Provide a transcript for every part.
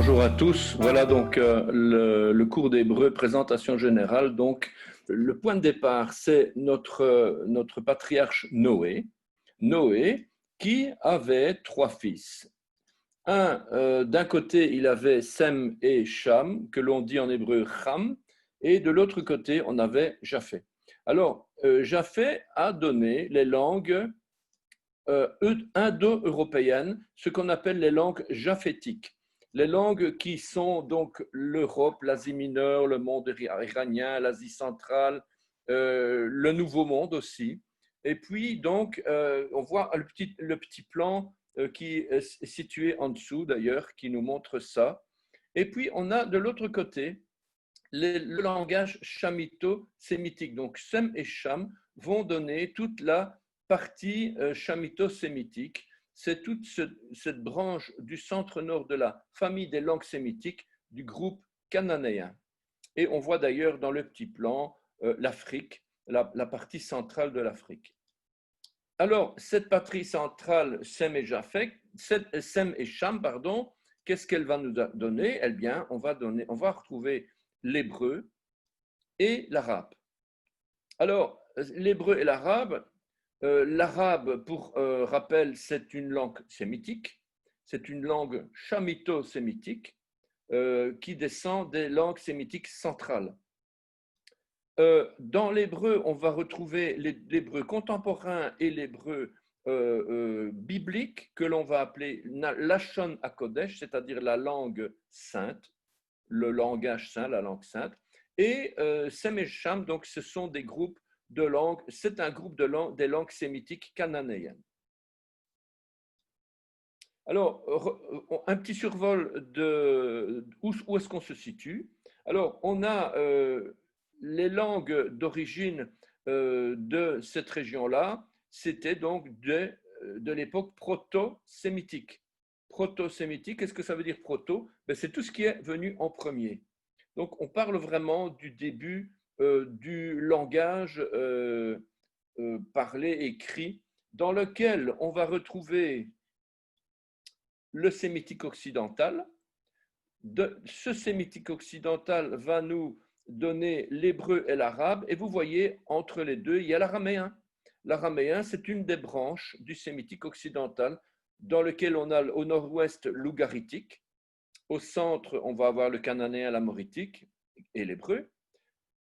bonjour à tous. Voilà donc le cours d'hébreu, présentation générale. Donc, le point de départ, c'est notre patriarche Noé. Noé, qui avait trois fils. D'un côté, il avait Sem et Cham, que l'on dit en hébreu Cham, et de l'autre côté, on avait Japheth. Alors, Japheth a donné les langues indo-européennes, ce qu'on appelle les langues japhétiques. Les langues qui sont donc l'Europe, l'Asie mineure, le monde iranien, l'Asie centrale, le Nouveau Monde aussi. Et puis, donc, on voit le petit plan qui est situé en dessous, d'ailleurs, qui nous montre ça. Et puis, on a de l'autre côté le langage chamito-sémitique. Donc, Sem et Cham vont donner toute la partie chamito-sémitique. C'est toute cette branche du centre-nord de la famille des langues sémitiques du groupe cananéen. Et on voit d'ailleurs dans le petit plan l'Afrique, la partie centrale de l'Afrique. Alors, cette partie centrale, Sem et Cham, qu'est-ce qu'elle va nous donner? Eh bien, on va retrouver l'hébreu et l'arabe. Alors, l'hébreu et l'arabe, pour rappel, c'est une langue sémitique, c'est une langue chamito-sémitique qui descend des langues sémitiques centrales. Dans l'hébreu, on va retrouver l'hébreu contemporain et l'hébreu biblique, que l'on va appeler Lashon HaKodesh, c'est-à-dire la langue sainte, le langage saint, la langue sainte. Et Sem et Cham, donc ce sont des groupes de langues, c'est un groupe des langues sémitiques cananéennes. Alors, un petit survol de où est-ce qu'on se situe. Alors, on a les langues d'origine de cette région-là, c'était donc de l'époque proto-sémitique. Proto-sémitique, qu'est-ce que ça veut dire proto? C'est tout ce qui est venu en premier. Donc, on parle vraiment du début du langage parlé, écrit, dans lequel on va retrouver le sémitique occidental. Ce sémitique occidental va nous donner l'hébreu et l'arabe, et vous voyez, entre les deux, il y a l'araméen. L'araméen, c'est une des branches du sémitique occidental, dans lequel on a au nord-ouest l'ougaritique, au centre, on va avoir le cananéen, l'amoritique et l'hébreu.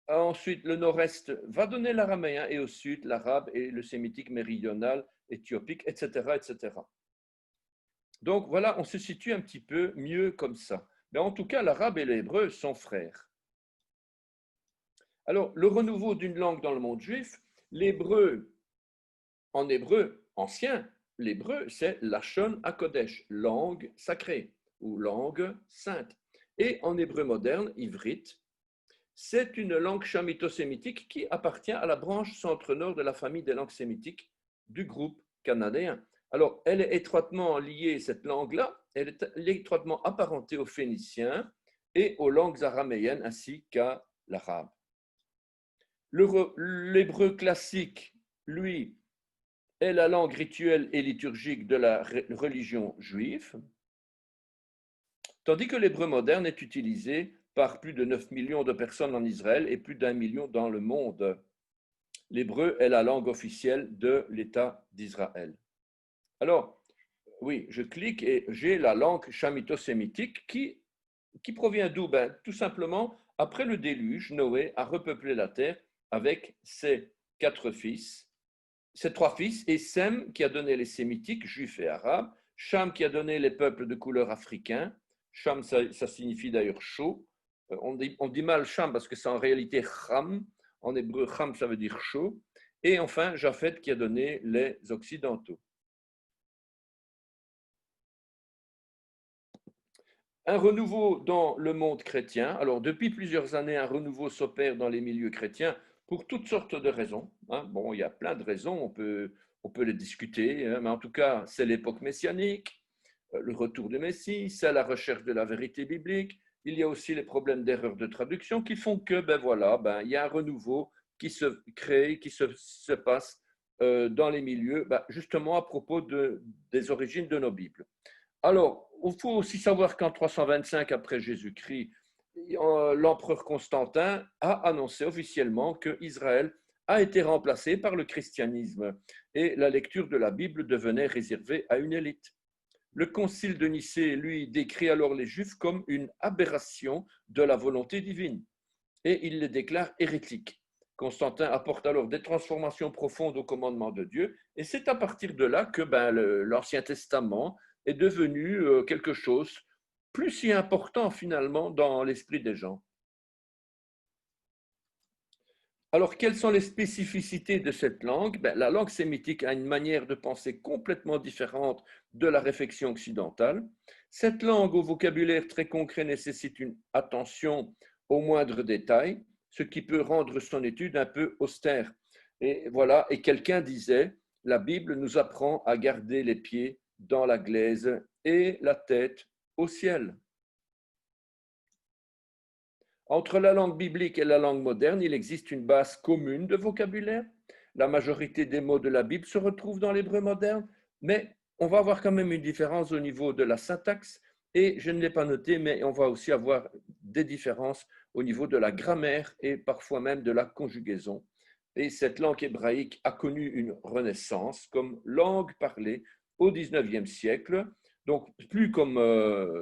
Ensuite, le nord-est va donner l'araméen, et au sud, l'arabe et le sémitique méridional, éthiopique, etc., etc. Donc voilà, on se situe un petit peu mieux comme ça. Mais en tout cas, l'arabe et l'hébreu sont frères. Alors, le renouveau d'une langue dans le monde juif, l'hébreu, en hébreu ancien, l'hébreu, c'est Lashon HaKodesh, langue sacrée ou langue sainte. Et en hébreu moderne, ivrite, c'est une langue chamito-sémitique qui appartient à la branche centre-nord de la famille des langues sémitiques du groupe cananéen. Alors, elle est étroitement liée, cette langue-là, elle est étroitement apparentée aux phéniciens et aux langues araméennes ainsi qu'à l'arabe. L'hébreu classique, lui, est la langue rituelle et liturgique de la religion juive, tandis que l'hébreu moderne est utilisé par plus de 9 millions de personnes en Israël et plus d'1 million dans le monde. L'hébreu est la langue officielle de l'État d'Israël. Alors, oui, je clique et j'ai la langue chamito-sémitique qui provient d'où? Tout simplement, après le déluge, Noé a repeuplé la terre avec ses trois fils, et Sem qui a donné les sémitiques, juifs et arabes, Cham qui a donné les peuples de couleur africains. Cham, ça signifie d'ailleurs chaud. On dit mal Cham parce que c'est en réalité Cham. En hébreu, Cham, ça veut dire chaud. Et enfin, Japheth qui a donné les occidentaux. Un renouveau dans le monde chrétien. Alors, depuis plusieurs années, un renouveau s'opère dans les milieux chrétiens pour toutes sortes de raisons. Bon, il y a plein de raisons, on peut les discuter, mais en tout cas, c'est l'époque messianique, le retour du Messie, c'est la recherche de la vérité biblique. Il y a aussi les problèmes d'erreur de traduction qui font que, il y a un renouveau qui se crée, qui se passe dans les milieux, justement à propos des origines de nos Bibles. Alors, faut aussi savoir qu'en 325 après Jésus-Christ, l'empereur Constantin a annoncé officiellement que Israël a été remplacé par le christianisme et la lecture de la Bible devenait réservée à une élite. Le concile de Nicée, lui, décrit alors les Juifs comme une aberration de la volonté divine et il les déclare hérétiques. Constantin apporte alors des transformations profondes au commandement de Dieu et c'est à partir de là que l'Ancien Testament est devenu quelque chose plus si important finalement dans l'esprit des gens. Alors, quelles sont les spécificités de cette langue? La langue sémitique a une manière de penser complètement différente de la réflexion occidentale. Cette langue au vocabulaire très concret nécessite une attention aux moindres détails, ce qui peut rendre son étude un peu austère. Et voilà, et quelqu'un disait, la Bible nous apprend à garder les pieds dans la glaise et la tête au ciel. Entre la langue biblique et la langue moderne, il existe une base commune de vocabulaire. La majorité des mots de la Bible se retrouvent dans l'hébreu moderne, mais on va avoir quand même une différence au niveau de la syntaxe, et je ne l'ai pas noté, mais on va aussi avoir des différences au niveau de la grammaire et parfois même de la conjugaison. Et cette langue hébraïque a connu une renaissance comme langue parlée au XIXe siècle, donc plus comme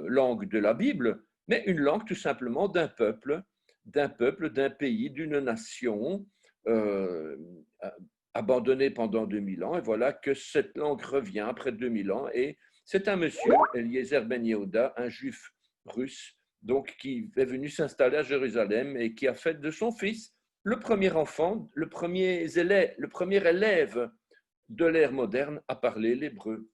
langue de la Bible, mais une langue tout simplement d'un peuple, d'un pays, d'une nation abandonnée pendant 2000 ans. Et voilà que cette langue revient après 2000 ans. Et c'est un monsieur, Eliezer Ben Yehuda, un juif russe, donc qui est venu s'installer à Jérusalem et qui a fait de son fils le premier enfant, le premier élève de l'ère moderne à parler l'hébreu.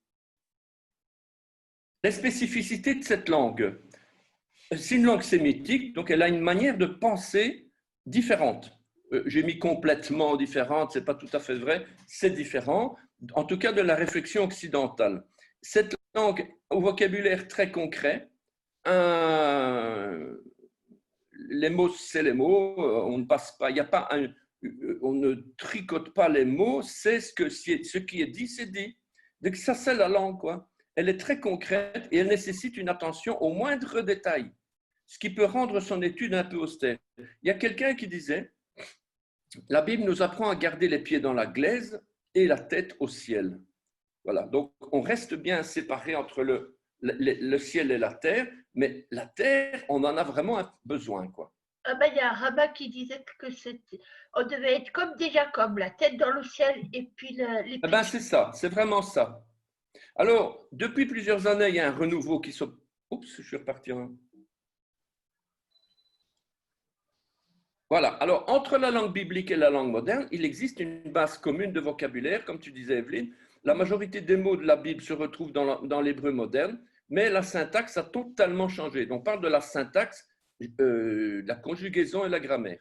Les spécificités de cette langue. C'est une langue sémitique, donc elle a une manière de penser différente. J'ai mis complètement différente, c'est pas tout à fait vrai, c'est différent, en tout cas de la réflexion occidentale. Cette langue au vocabulaire très concret, les mots, c'est les mots, on ne passe pas, il n'y a pas on ne tricote pas les mots, c'est ce qui est dit, c'est dit. Donc ça, c'est la langue, quoi. Elle est très concrète et elle nécessite une attention aux moindres détails, ce qui peut rendre son étude un peu austère. Il y a quelqu'un qui disait, la Bible nous apprend à garder les pieds dans la glaise et la tête au ciel. Voilà, donc on reste bien séparé entre le ciel et la terre, mais la terre, on en a vraiment besoin, quoi. Ah ben, il y a un rabbin qui disait que on devait être comme des Jacob, la tête dans le ciel et puis les pieds. Eh ben, c'est ça, c'est vraiment ça. Alors, depuis plusieurs années, il y a un renouveau qui se... Oups, je suis reparti. Voilà, alors entre la langue biblique et la langue moderne, il existe une base commune de vocabulaire, comme tu disais, Evelyne. La majorité des mots de la Bible se retrouvent dans l'hébreu moderne, mais la syntaxe a totalement changé. On parle de la syntaxe, la conjugaison et la grammaire.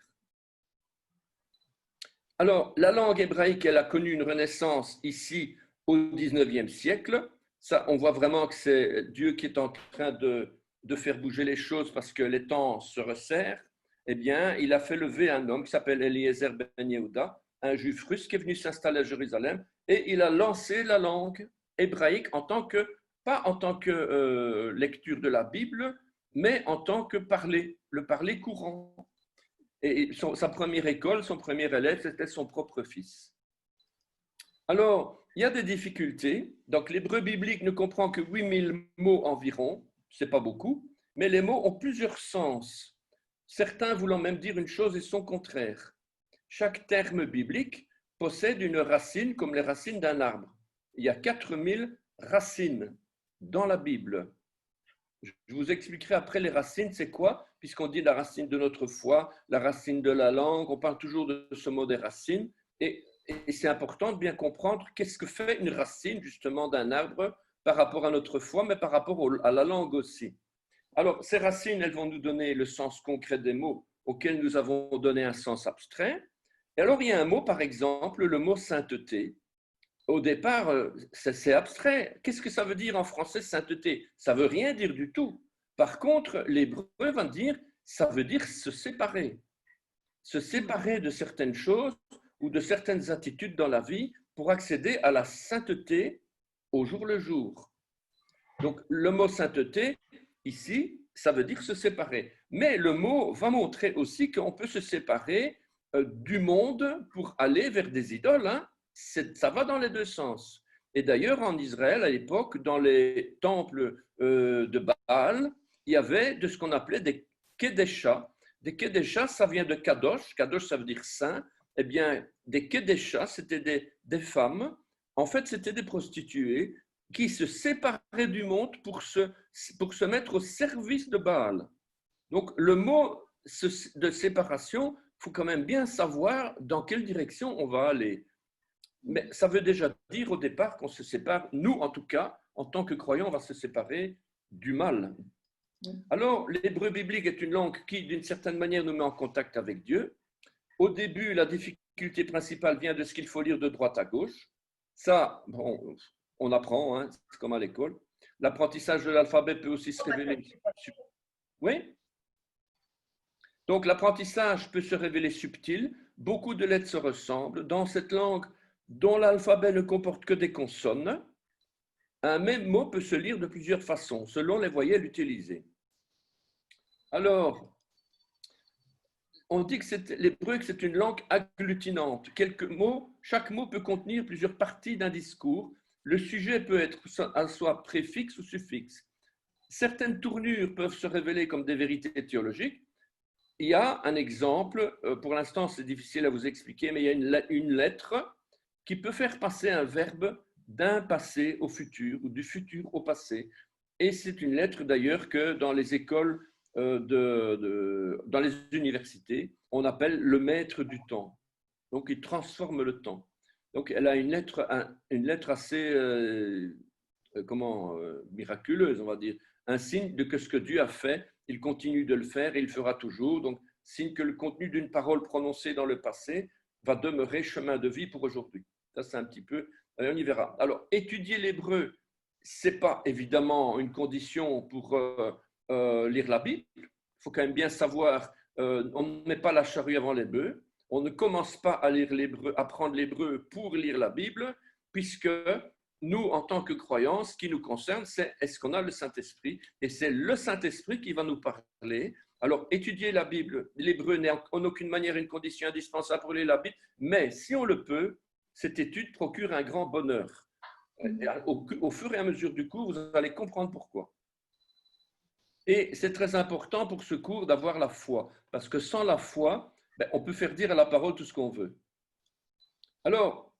Alors, la langue hébraïque, elle a connu une renaissance ici au XIXe siècle. Ça, on voit vraiment que c'est Dieu qui est en train de faire bouger les choses parce que les temps se resserrent. Eh bien, il a fait lever un homme qui s'appelle Eliezer Ben Yehuda, un juif russe qui est venu s'installer à Jérusalem, et il a lancé la langue hébraïque pas en tant que lecture de la Bible, mais en tant que le parler courant. Et sa première école, son premier élève, c'était son propre fils. Alors, il y a des difficultés. Donc, l'hébreu biblique ne comprend que 8000 mots environ, ce n'est pas beaucoup, mais les mots ont plusieurs sens, certains voulant même dire une chose et son contraire. Chaque terme biblique possède une racine comme les racines d'un arbre. Il y a 4000 racines dans la Bible. Je vous expliquerai après les racines, c'est quoi, puisqu'on dit la racine de notre foi, la racine de la langue, on parle toujours de ce mot des racines, et c'est important de bien comprendre qu'est-ce que fait une racine justement d'un arbre par rapport à notre foi, mais par rapport à la langue aussi. Alors, ces racines, elles vont nous donner le sens concret des mots auxquels nous avons donné un sens abstrait. Et alors, il y a un mot, par exemple, le mot sainteté. Au départ, c'est abstrait. Qu'est-ce que ça veut dire en français sainteté? Ça ne veut rien dire du tout. Par contre, l'hébreu va dire, ça veut dire se séparer. Se séparer de certaines choses ou de certaines attitudes dans la vie pour accéder à la sainteté au jour le jour. Donc, le mot sainteté, ici, ça veut dire se séparer. Mais le mot va montrer aussi qu'on peut se séparer du monde pour aller vers des idoles. Hein. Ça va dans les deux sens. Et d'ailleurs, en Israël, à l'époque, dans les temples de Baal, il y avait de ce qu'on appelait des Kedesha. Des Kedesha, ça vient de Kadosh. Kadosh, ça veut dire saint. Eh bien, des Kedesha, c'était des femmes. En fait, c'était des prostituées qui se séparaient du monde pour se mettre au service de Baal. Donc, le mot de séparation, il faut quand même bien savoir dans quelle direction on va aller. Mais ça veut déjà dire au départ qu'on se sépare, nous en tout cas, en tant que croyants, on va se séparer du mal. Alors, l'hébreu biblique est une langue qui, d'une certaine manière, nous met en contact avec Dieu. Au début, la difficulté principale vient de ce qu'il faut lire de droite à gauche. Ça, bon, on apprend, hein, c'est comme à l'école. L'apprentissage de l'alphabet peut aussi se révéler. Oui? Donc, l'apprentissage peut se révéler subtil. Beaucoup de lettres se ressemblent. Dans cette langue dont l'alphabet ne comporte que des consonnes, un même mot peut se lire de plusieurs façons, selon les voyelles utilisées. Alors, on dit que l'hébreu, que c'est une langue agglutinante. Chaque mot peut contenir plusieurs parties d'un discours. Le sujet peut être soit préfixe ou suffixe. Certaines tournures peuvent se révéler comme des vérités théologiques. Il y a un exemple, pour l'instant c'est difficile à vous expliquer, mais il y a une lettre qui peut faire passer un verbe d'un passé au futur ou du futur au passé. Et c'est une lettre d'ailleurs que dans les écoles, dans les universités, on appelle le maître du temps. Donc il transforme le temps. Donc elle a une lettre assez miraculeuse, on va dire. Un signe de que ce que Dieu a fait, il continue de le faire et il le fera toujours. Donc, signe que le contenu d'une parole prononcée dans le passé va demeurer chemin de vie pour aujourd'hui. Ça, c'est un petit peu, on y verra. Alors, étudier l'hébreu, ce n'est pas évidemment une condition pour lire la Bible. Il faut quand même bien savoir, on ne met pas la charrue avant les bœufs. On ne commence pas à lire l'hébreu, apprendre l'hébreu pour lire la Bible, puisque nous, en tant que croyants, ce qui nous concerne, c'est est-ce qu'on a le Saint-Esprit? Et c'est le Saint-Esprit qui va nous parler. Alors, étudier la Bible, l'hébreu n'est en aucune manière une condition indispensable pour lire la Bible, mais si on le peut, cette étude procure un grand bonheur. Au fur et à mesure du cours, vous allez comprendre pourquoi. Et c'est très important pour ce cours d'avoir la foi, parce que sans la foi, on peut faire dire à la parole tout ce qu'on veut. Alors,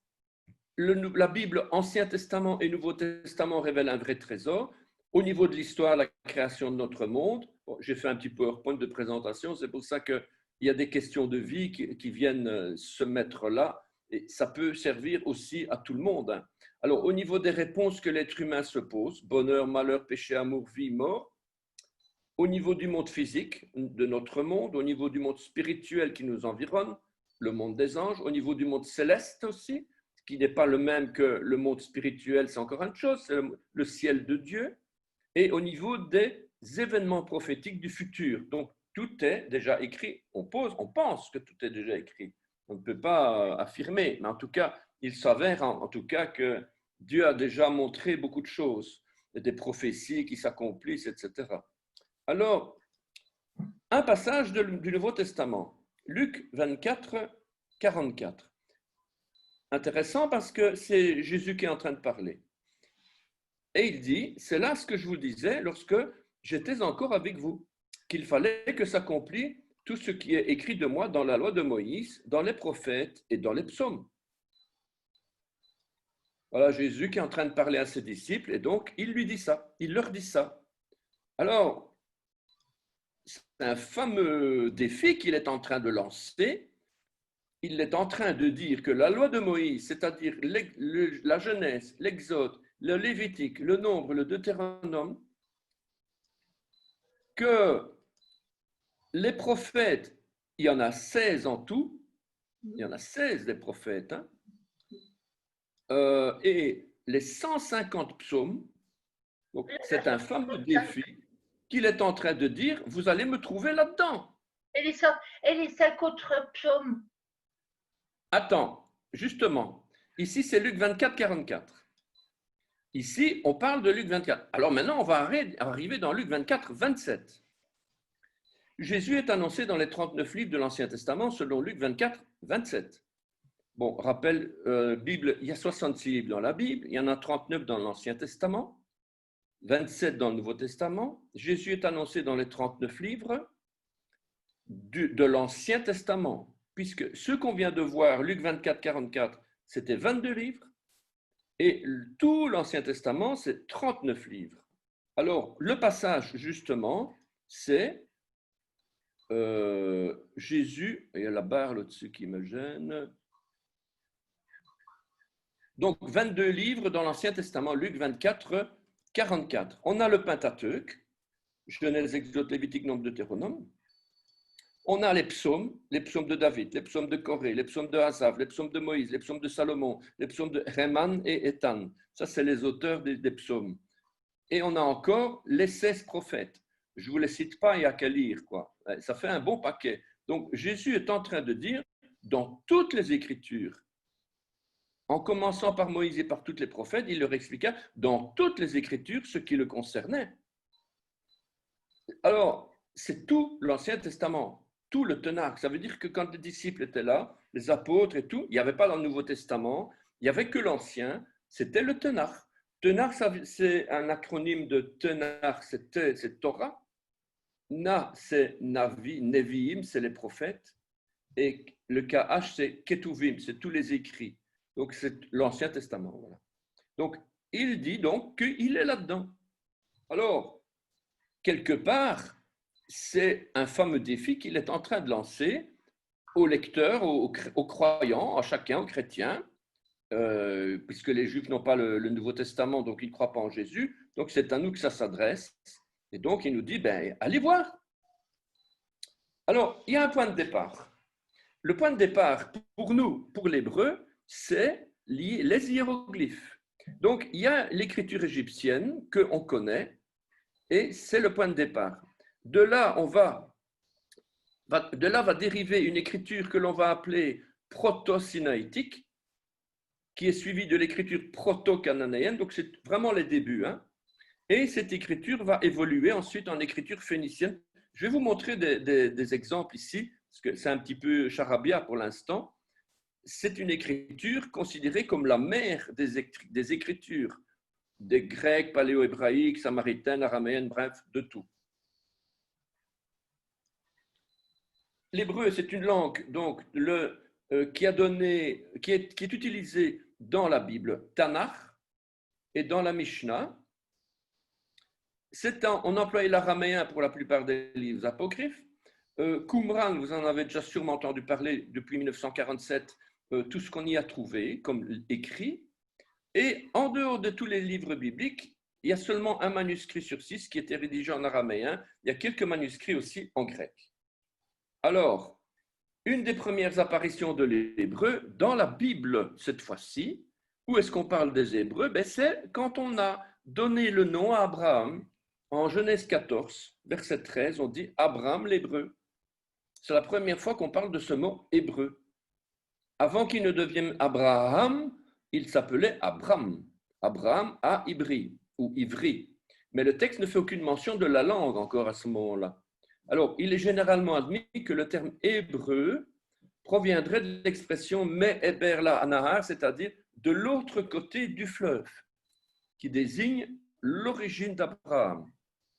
la Bible, Ancien Testament et Nouveau Testament révèlent un vrai trésor. Au niveau de l'histoire, la création de notre monde, j'ai fait un petit PowerPoint de présentation, c'est pour ça qu'il y a des questions de vie qui viennent se mettre là, et ça peut servir aussi à tout le monde. Hein. Alors, au niveau des réponses que l'être humain se pose, bonheur, malheur, péché, amour, vie, mort, au niveau du monde physique, de notre monde, au niveau du monde spirituel qui nous environne, le monde des anges, au niveau du monde céleste aussi, qui n'est pas le même que le monde spirituel, c'est encore une chose, c'est le ciel de Dieu, et au niveau des événements prophétiques du futur. Donc, tout est déjà écrit. On pense que tout est déjà écrit. On ne peut pas affirmer, mais en tout cas, il s'avère en tout cas que Dieu a déjà montré beaucoup de choses, des prophéties qui s'accomplissent, etc. Alors, un passage du Nouveau Testament, Luc 24, 44. Intéressant parce que c'est Jésus qui est en train de parler. Et il dit, c'est là ce que je vous disais lorsque j'étais encore avec vous, qu'il fallait que s'accomplisse tout ce qui est écrit de moi dans la loi de Moïse, dans les prophètes et dans les psaumes. Voilà Jésus qui est en train de parler à ses disciples et donc il lui dit ça, il leur dit ça. Alors, c'est un fameux défi qu'il est en train de lancer. Il est en train de dire que la loi de Moïse, c'est-à-dire la Genèse, l'Exode, le Lévitique, le Nombre, le Deutéronome, que les prophètes, il y en a 16 en tout, il y en a 16 des prophètes, hein, et les 150 psaumes, donc c'est un fameux défi qu'il est en train de dire, vous allez me trouver là-dedans. Et les 5 autres psaumes? Attends, justement, ici c'est Luc 24, 44. Ici, on parle de Luc 24. Alors maintenant, on va arriver dans Luc 24, 27. Jésus est annoncé dans les 39 livres de l'Ancien Testament selon Luc 24, 27. Bon, rappel, Bible, il y a 66 livres dans la Bible, il y en a 39 dans l'Ancien Testament, 27 dans le Nouveau Testament. Jésus est annoncé dans les 39 livres de l'Ancien Testament, puisque ce qu'on vient de voir, Luc 24, 44, c'était 22 livres, et tout l'Ancien Testament, c'est 39 livres. Alors, le passage, justement, c'est Jésus, il y a la barre là-dessus qui me gêne. Donc, 22 livres dans l'Ancien Testament, Luc 24, 44. On a le Pentateuque, Genèse, Exode, Lévitique, Nombre, Deutéronome. On a les psaumes de David, les psaumes de Corée, les psaumes de Asaph, les psaumes de Moïse, les psaumes de Salomon, les psaumes de Héman et Étan. Ça, c'est les auteurs des psaumes. Et on a encore les 16 prophètes. Je ne vous les cite pas, il n'y a qu'à lire, quoi. Ça fait un bon paquet. Donc, Jésus est en train de dire, dans toutes les Écritures, en commençant par Moïse et par toutes les prophètes, il leur expliqua dans toutes les Écritures ce qui le concernait. Alors, c'est tout l'Ancien Testament, tout le tenarque. Ça veut dire que quand les disciples étaient là, les apôtres et tout, il n'y avait pas dans le Nouveau Testament, il n'y avait que l'Ancien, c'était le tenarque. Tenarque, c'est un acronyme de tenarque, c'est Torah. Na, c'est Navi, Neviim, c'est les prophètes. Et le KH, c'est Ketuvim, c'est tous les écrits. Donc, c'est l'Ancien Testament. Voilà. Donc, il dit donc qu'il est là-dedans. Alors, quelque part, c'est un fameux défi qu'il est en train de lancer aux lecteurs, aux croyants, à chacun, aux chrétiens, puisque les Juifs n'ont pas le Nouveau Testament, donc ils ne croient pas en Jésus. Donc, c'est à nous que ça s'adresse. Et donc, il nous dit, ben, allez voir. Alors, il y a un point de départ. Le point de départ, pour nous, pour l'hébreu, c'est les hiéroglyphes. Donc, il y a l'écriture égyptienne qu'on connaît, et c'est le point de départ. De là, va dériver une écriture que l'on va appeler proto-sinaïtique, qui est suivie de l'écriture proto-cananéenne, donc c'est vraiment les débuts. Hein. Et cette écriture va évoluer ensuite en écriture phénicienne. Je vais vous montrer des exemples ici, parce que c'est un petit peu charabia pour l'instant. C'est une écriture considérée comme la mère des écritures, des Grecs, paléo-hébraïques, samaritaines, araméennes, bref, de tout. L'hébreu, c'est une langue donc, qui est utilisée dans la Bible, Tanakh, et dans la Mishnah. On employait l'araméen pour la plupart des livres apocryphes. Qumran, vous en avez déjà sûrement entendu parler depuis 1947, tout ce qu'on y a trouvé comme écrit. Et en dehors de tous les livres bibliques, il y a seulement un manuscrit sur 6 qui était rédigé en araméen. Il y a quelques manuscrits aussi en grec. Alors, une des premières apparitions de l'hébreu dans la Bible, cette fois-ci, où est-ce qu'on parle des Hébreux? C'est quand on a donné le nom à Abraham. En Genèse 14, verset 13, on dit Abraham l'hébreu. C'est la première fois qu'on parle de ce mot hébreu. Avant qu'il ne devienne Abraham, il s'appelait Abram. Abraham à Ivri ou Ivri. Mais le texte ne fait aucune mention de la langue encore à ce moment-là. Alors, il est généralement admis que le terme hébreu proviendrait de l'expression Me'eber la Nahar, c'est-à-dire de l'autre côté du fleuve, qui désigne l'origine d'Abraham.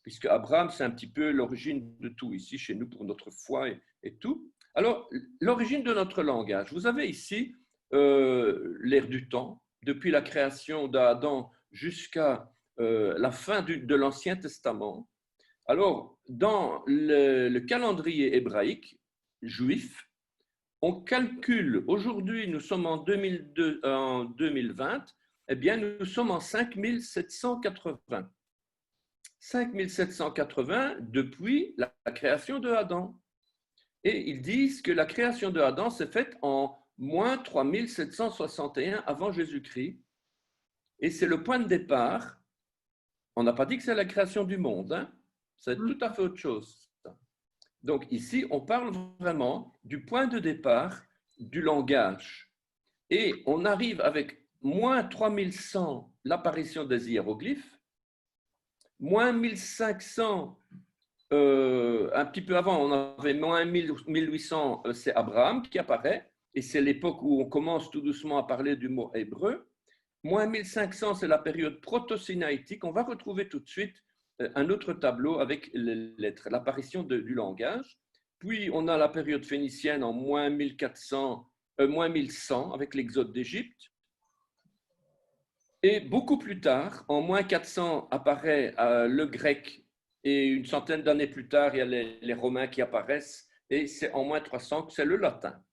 Puisque Abraham, c'est un petit peu l'origine de tout ici, chez nous, pour notre foi et tout. Alors, l'origine de notre langage. Vous avez ici l'ère du temps, depuis la création d'Adam jusqu'à la fin de l'Ancien Testament. Alors, dans le calendrier hébraïque juif, on calcule, aujourd'hui nous sommes en 2020, eh bien nous sommes en 5780. 5780 depuis la création de Adam. Et ils disent que la création de Adam s'est faite en moins 3761 avant Jésus-Christ. Et c'est le point de départ. On n'a pas dit que c'est la création du monde. Hein? C'est tout à fait autre chose. Donc ici, on parle vraiment du point de départ du langage. Et on arrive avec moins 3100 l'apparition des hiéroglyphes. Moins 1500, un petit peu avant, on avait moins 1800, c'est Abraham qui apparaît, et c'est l'époque où on commence tout doucement à parler du mot hébreu. Moins 1500, c'est la période proto-sinaïtique. On va retrouver tout de suite un autre tableau avec les lettres, l'apparition du langage. Puis, on a la période phénicienne en moins 1400, moins 1100 avec l'exode d'Égypte. Et beaucoup plus tard, en moins 400, apparaît le grec, et une centaine d'années plus tard, il y a les Romains qui apparaissent, et c'est en moins 300 que c'est le latin.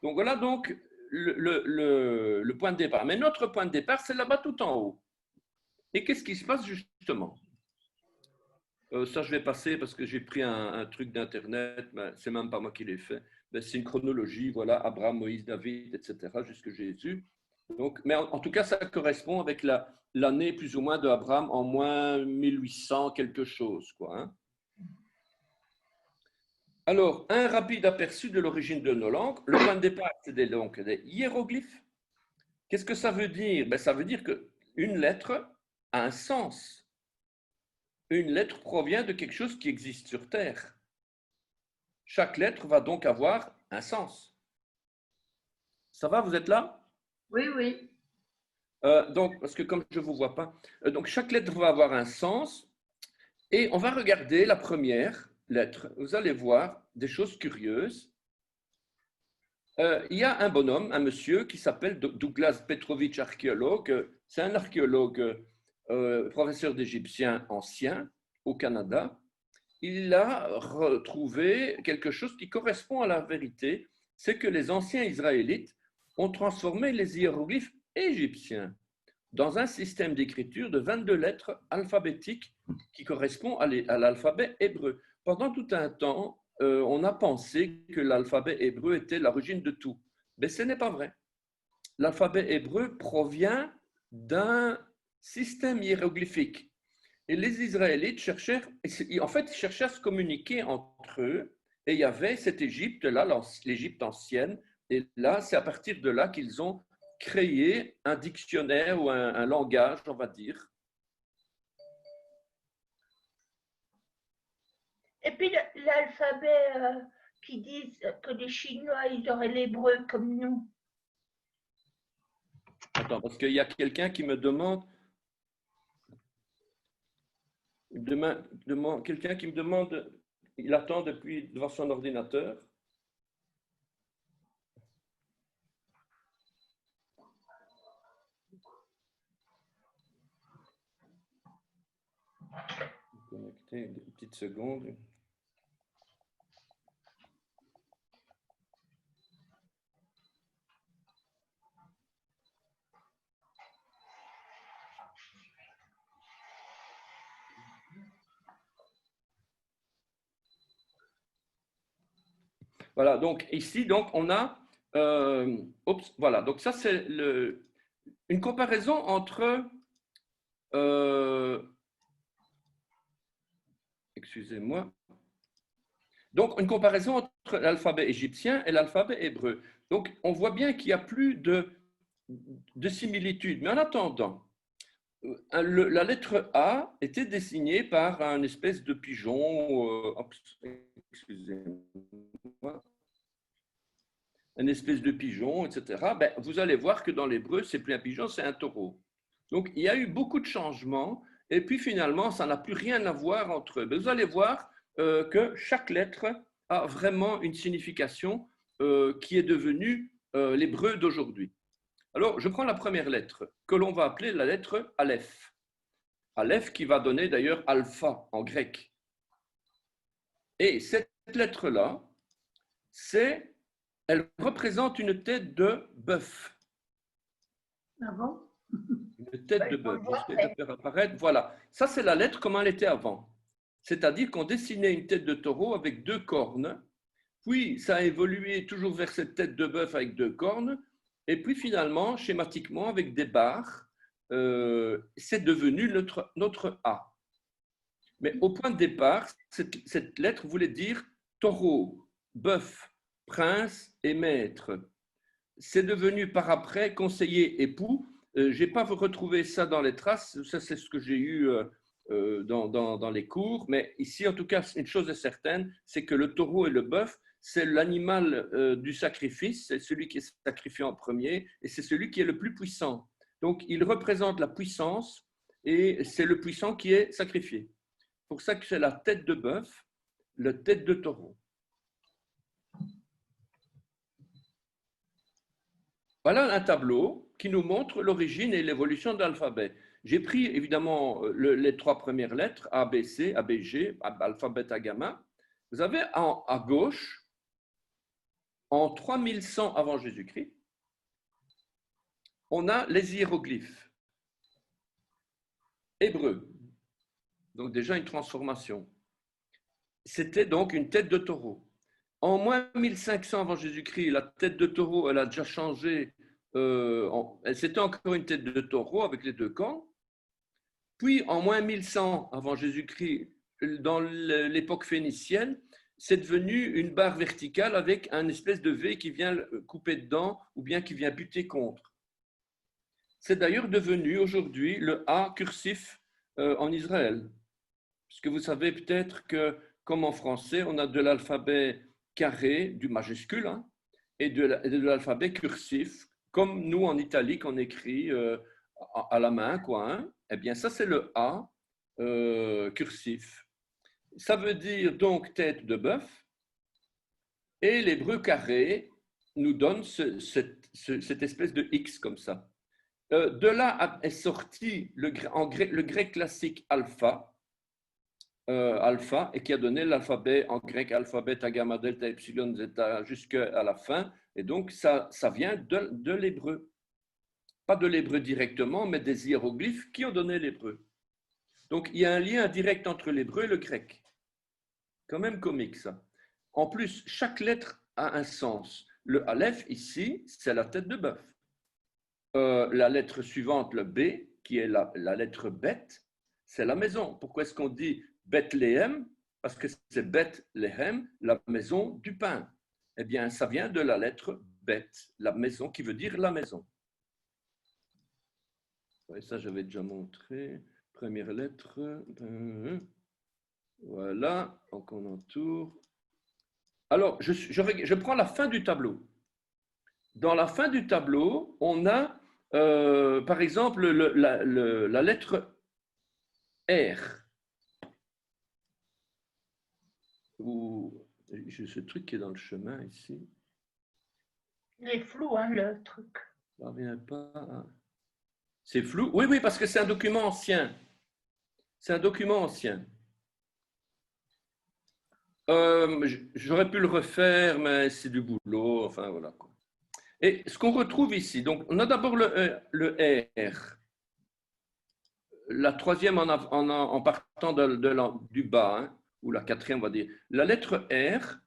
Donc voilà donc le point de départ. Mais notre point de départ, c'est là-bas tout en haut. Et qu'est-ce qui se passe justement? Ça, je vais passer parce que j'ai pris un truc d'Internet, mais c'est même pas moi qui l'ai fait. C'est une chronologie, voilà, Abraham, Moïse, David, etc., jusque Jésus. Donc, mais en tout cas, ça correspond avec l'année plus ou moins d'Abraham en moins 1800 quelque chose, quoi. Hein. Alors, un rapide aperçu de l'origine de nos langues. Le point de départ, c'est des hiéroglyphes. Qu'est-ce que ça veut dire? Ça veut dire qu'une lettre a un sens. Une lettre provient de quelque chose qui existe sur Terre. Chaque lettre va donc avoir un sens. Ça va, vous êtes là? Oui, oui. Donc, parce que comme je ne vous vois pas, donc chaque lettre va avoir un sens. Et on va regarder la première lettre. Vous allez voir des choses curieuses. Il y a un bonhomme, un monsieur qui s'appelle Douglas Petrovich, archéologue. C'est un archéologue, professeur d'égyptien ancien au Canada. Il a retrouvé quelque chose qui correspond à la vérité, c'est que les anciens Israélites ont transformé les hiéroglyphes égyptiens dans un système d'écriture de 22 lettres alphabétiques qui correspond à l'alphabet hébreu. Pendant tout un temps, on a pensé que l'alphabet hébreu était l'origine de tout. Mais ce n'est pas vrai. L'alphabet hébreu provient d'un système hiéroglyphique. Et les Israélites cherchaient à se communiquer entre eux. Et il y avait cette Égypte-là, l'Égypte ancienne. Et là, c'est à partir de là qu'ils ont créé un dictionnaire ou un langage, on va dire. Et puis l'alphabet qui disent que les Chinois, ils auraient l'hébreu comme nous. Attends, parce qu'il y a quelqu'un qui me demande, quelqu'un qui me demande, il attend depuis devant son ordinateur. Connecter une petite seconde. Voilà, donc ici, donc, on a, voilà, donc ça c'est une comparaison entre, excusez-moi, donc une comparaison entre l'alphabet égyptien et l'alphabet hébreu. Donc on voit bien qu'il n'y a plus de similitude, mais en attendant, la lettre A était dessinée par un espèce de pigeon, excusez-moi, un espèce de pigeon, etc. Vous allez voir que dans l'hébreu, c'est plus un pigeon, c'est un taureau. Donc, il y a eu beaucoup de changements, et puis finalement, ça n'a plus rien à voir entre eux. Vous allez voir que chaque lettre a vraiment une signification qui est devenue l'hébreu d'aujourd'hui. Alors, je prends la première lettre, que l'on va appeler la lettre Aleph. Aleph qui va donner d'ailleurs alpha en grec. Et cette lettre-là, elle représente une tête de bœuf. Ah bon? Une tête de bœuf. J'essaie de faire apparaître. Voilà. Ça, c'est la lettre comme elle était avant. C'est-à-dire qu'on dessinait une tête de taureau avec deux cornes. Puis, ça a évolué toujours vers cette tête de bœuf avec deux cornes. Et puis, finalement, schématiquement, avec des barres, c'est devenu notre A. Mais au point de départ, cette lettre voulait dire taureau, bœuf, prince et maître. C'est devenu par après conseiller, époux, Je n'ai pas retrouvé ça dans les traces, ça c'est ce que j'ai eu dans les cours, mais ici en tout cas, une chose est certaine, c'est que le taureau et le bœuf, c'est l'animal du sacrifice, c'est celui qui est sacrifié en premier et c'est celui qui est le plus puissant. Donc il représente la puissance et c'est le puissant qui est sacrifié. C'est pour ça que c'est la tête de bœuf, la tête de taureau. Voilà un tableau qui nous montre l'origine et l'évolution de l'alphabet. J'ai pris évidemment les 3 premières lettres, A, B, C, A, B, G, alpha, bêta, gamma. Vous avez à gauche, en 3100 avant Jésus-Christ, on a les hiéroglyphes hébreux. Donc déjà une transformation. C'était donc une tête de taureau. En moins 1500 avant Jésus-Christ, la tête de taureau, elle a déjà changé. C'était encore une tête de taureau avec les 2 camps. Puis, en moins 1100 avant Jésus-Christ, dans l'époque phénicienne, c'est devenu une barre verticale avec un espèce de V qui vient couper dedans ou bien qui vient buter contre. C'est d'ailleurs devenu aujourd'hui le A cursif en Israël. Parce que vous savez peut-être que, comme en français, on a de l'alphabet carré, du majuscule, hein, et de l'alphabet cursif, comme nous en italique, on écrit à la main, quoi. Hein. Eh bien, ça, c'est le A cursif. Ça veut dire donc tête de bœuf, et l'hébreu carré nous donne cette espèce de X comme ça. De là est sorti le grec classique alpha, alpha, et qui a donné l'alphabet en grec, alpha, bêta, gamma, delta, epsilon, zeta, jusqu'à la fin. Et donc, ça vient de l'hébreu. Pas de l'hébreu directement, mais des hiéroglyphes qui ont donné l'hébreu. Donc, il y a un lien direct entre l'hébreu et le grec. Quand même comique, ça. En plus, chaque lettre a un sens. Le aleph, ici, c'est la tête de bœuf. La lettre suivante, le B, qui est la lettre bête, c'est la maison. Pourquoi est-ce qu'on dit Bethléem? Parce que c'est Bethléem, la maison du pain. Eh bien, ça vient de la lettre Beth, la maison, qui veut dire la maison. Ouais, ça, j'avais déjà montré. Première lettre. Voilà, donc on entoure. Alors, je prends la fin du tableau. Dans la fin du tableau, on a, par exemple, la lettre R. J'ai ce truc qui est dans le chemin ici. Il est flou, hein, le truc. Ça revient pas. C'est flou? Oui, oui, parce que c'est un document ancien. C'est un document ancien. J'aurais pu le refaire, mais c'est du boulot. Enfin, voilà. Quoi. Et ce qu'on retrouve ici, donc, on a d'abord le R. La troisième en partant du bas, hein, ou la quatrième, on va dire. La lettre R,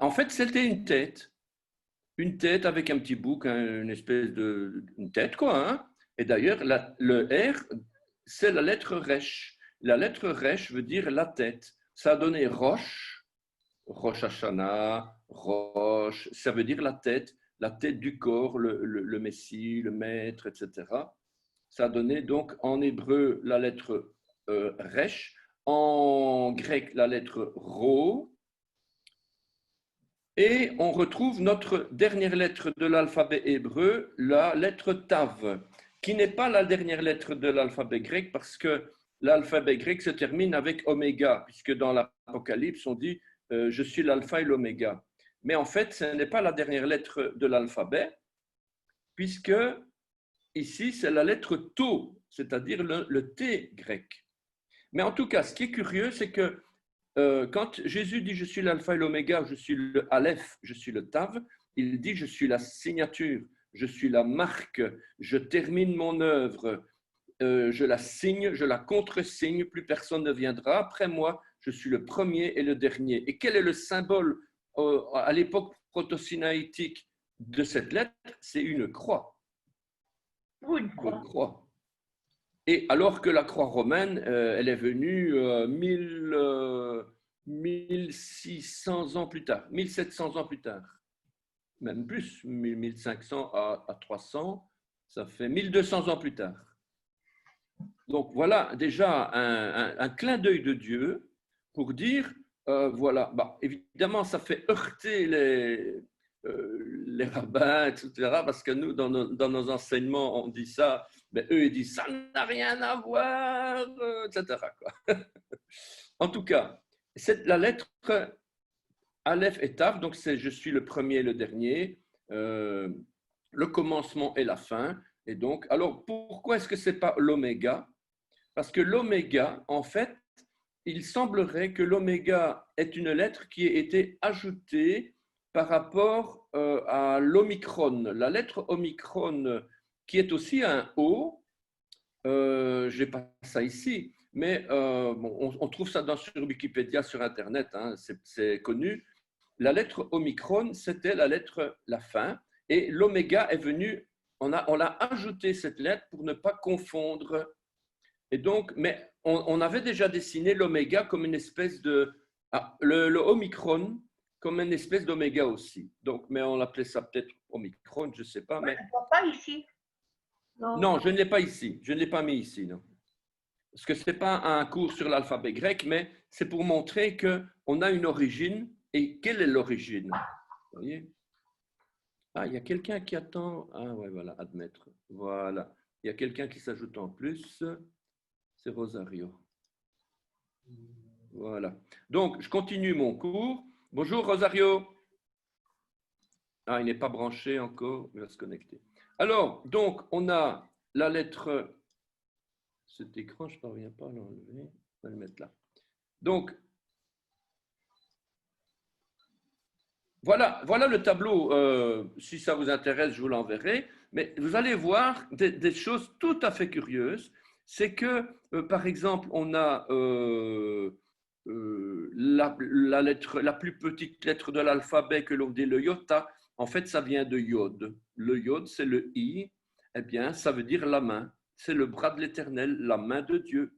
en fait, c'était une tête. Une tête avec un petit bouc, hein, une espèce une tête, quoi. Hein. Et d'ailleurs, le R, c'est la lettre Resh. La lettre Resh veut dire la tête. Ça a donné Rosh, Rosh Hashanah, Rosh, ça veut dire la tête du corps, le Messie, le Maître, etc. Ça a donné donc en hébreu la lettre Resh, en grec la lettre Ro, et on retrouve notre dernière lettre de l'alphabet hébreu, la lettre Tav, qui n'est pas la dernière lettre de l'alphabet grec parce que l'alphabet grec se termine avec oméga, puisque dans l'Apocalypse, on dit je suis l'alpha et l'oméga. Mais en fait, ce n'est pas la dernière lettre de l'alphabet, puisque ici, c'est la lettre Tau, c'est-à-dire le T grec. Mais en tout cas, ce qui est curieux, c'est que quand Jésus dit « je suis l'alpha et l'oméga, je suis le aleph, je suis le tav », il dit « je suis la signature, je suis la marque, je termine mon œuvre, je la signe, je la contresigne, plus personne ne viendra après moi, je suis le premier et le dernier ». Et quel est le symbole à l'époque proto-sinaïtique de cette lettre? C'est une croix. Une croix. Une croix. Et alors que la croix romaine, elle est venue 1600 ans plus tard, 1700 ans plus tard, même plus, 1500 à 300. Ça fait 1200 ans plus tard. Donc voilà déjà un clin d'œil de Dieu pour dire, voilà, bah, évidemment ça fait heurter les rabbins, etc., parce que nous, dans nos enseignements, on dit ça, mais eux, ils disent, ça n'a rien à voir, etc., quoi. En tout cas, c'est la lettre Aleph et Tav, donc c'est je suis le premier et le dernier, le commencement et la fin. Et donc, alors pourquoi est-ce que ce n'est pas l'oméga? Parce que l'oméga, en fait, il semblerait que l'oméga est une lettre qui a été ajoutée par rapport à l'omicron. La lettre omicron, qui est aussi un O, je n'ai pas ça ici, mais bon, on trouve ça sur Wikipédia, sur Internet, hein, c'est connu. La lettre omicron, c'était la fin, et l'oméga est venu, on l'a ajouté cette lettre pour ne pas confondre. Et donc, mais on avait déjà dessiné l'oméga comme une espèce de, le omicron comme une espèce d'oméga aussi. Donc, mais on l'appelait ça peut-être omicron, je ne sais pas. Ouais, Mais je ne vois pas ici. non, je ne l'ai pas ici. Je ne l'ai pas mis ici, non. Parce que ce n'est pas un cours sur l'alphabet grec, mais c'est pour montrer qu'on a une origine. Et quelle est l'origine? Vous voyez? Ah, il y a quelqu'un qui attend. Ah, ouais, voilà, admettre. Voilà. Il y a quelqu'un qui s'ajoute en plus. C'est Rosario. Voilà. Donc, je continue mon cours. Bonjour, Rosario. Ah, il n'est pas branché encore. Il va se connecter. Alors, donc, on a la lettre. Cet écran, je ne parviens pas à l'enlever. On va le mettre là. Donc, voilà le tableau. Si ça vous intéresse, je vous l'enverrai. Mais vous allez voir des choses tout à fait curieuses. C'est que, par exemple, on a la lettre, la plus petite lettre de l'alphabet que l'on dit le iota. En fait, ça vient de yod. Le yod, c'est le i. Eh bien, ça veut dire la main. C'est le bras de l'Éternel, la main de Dieu.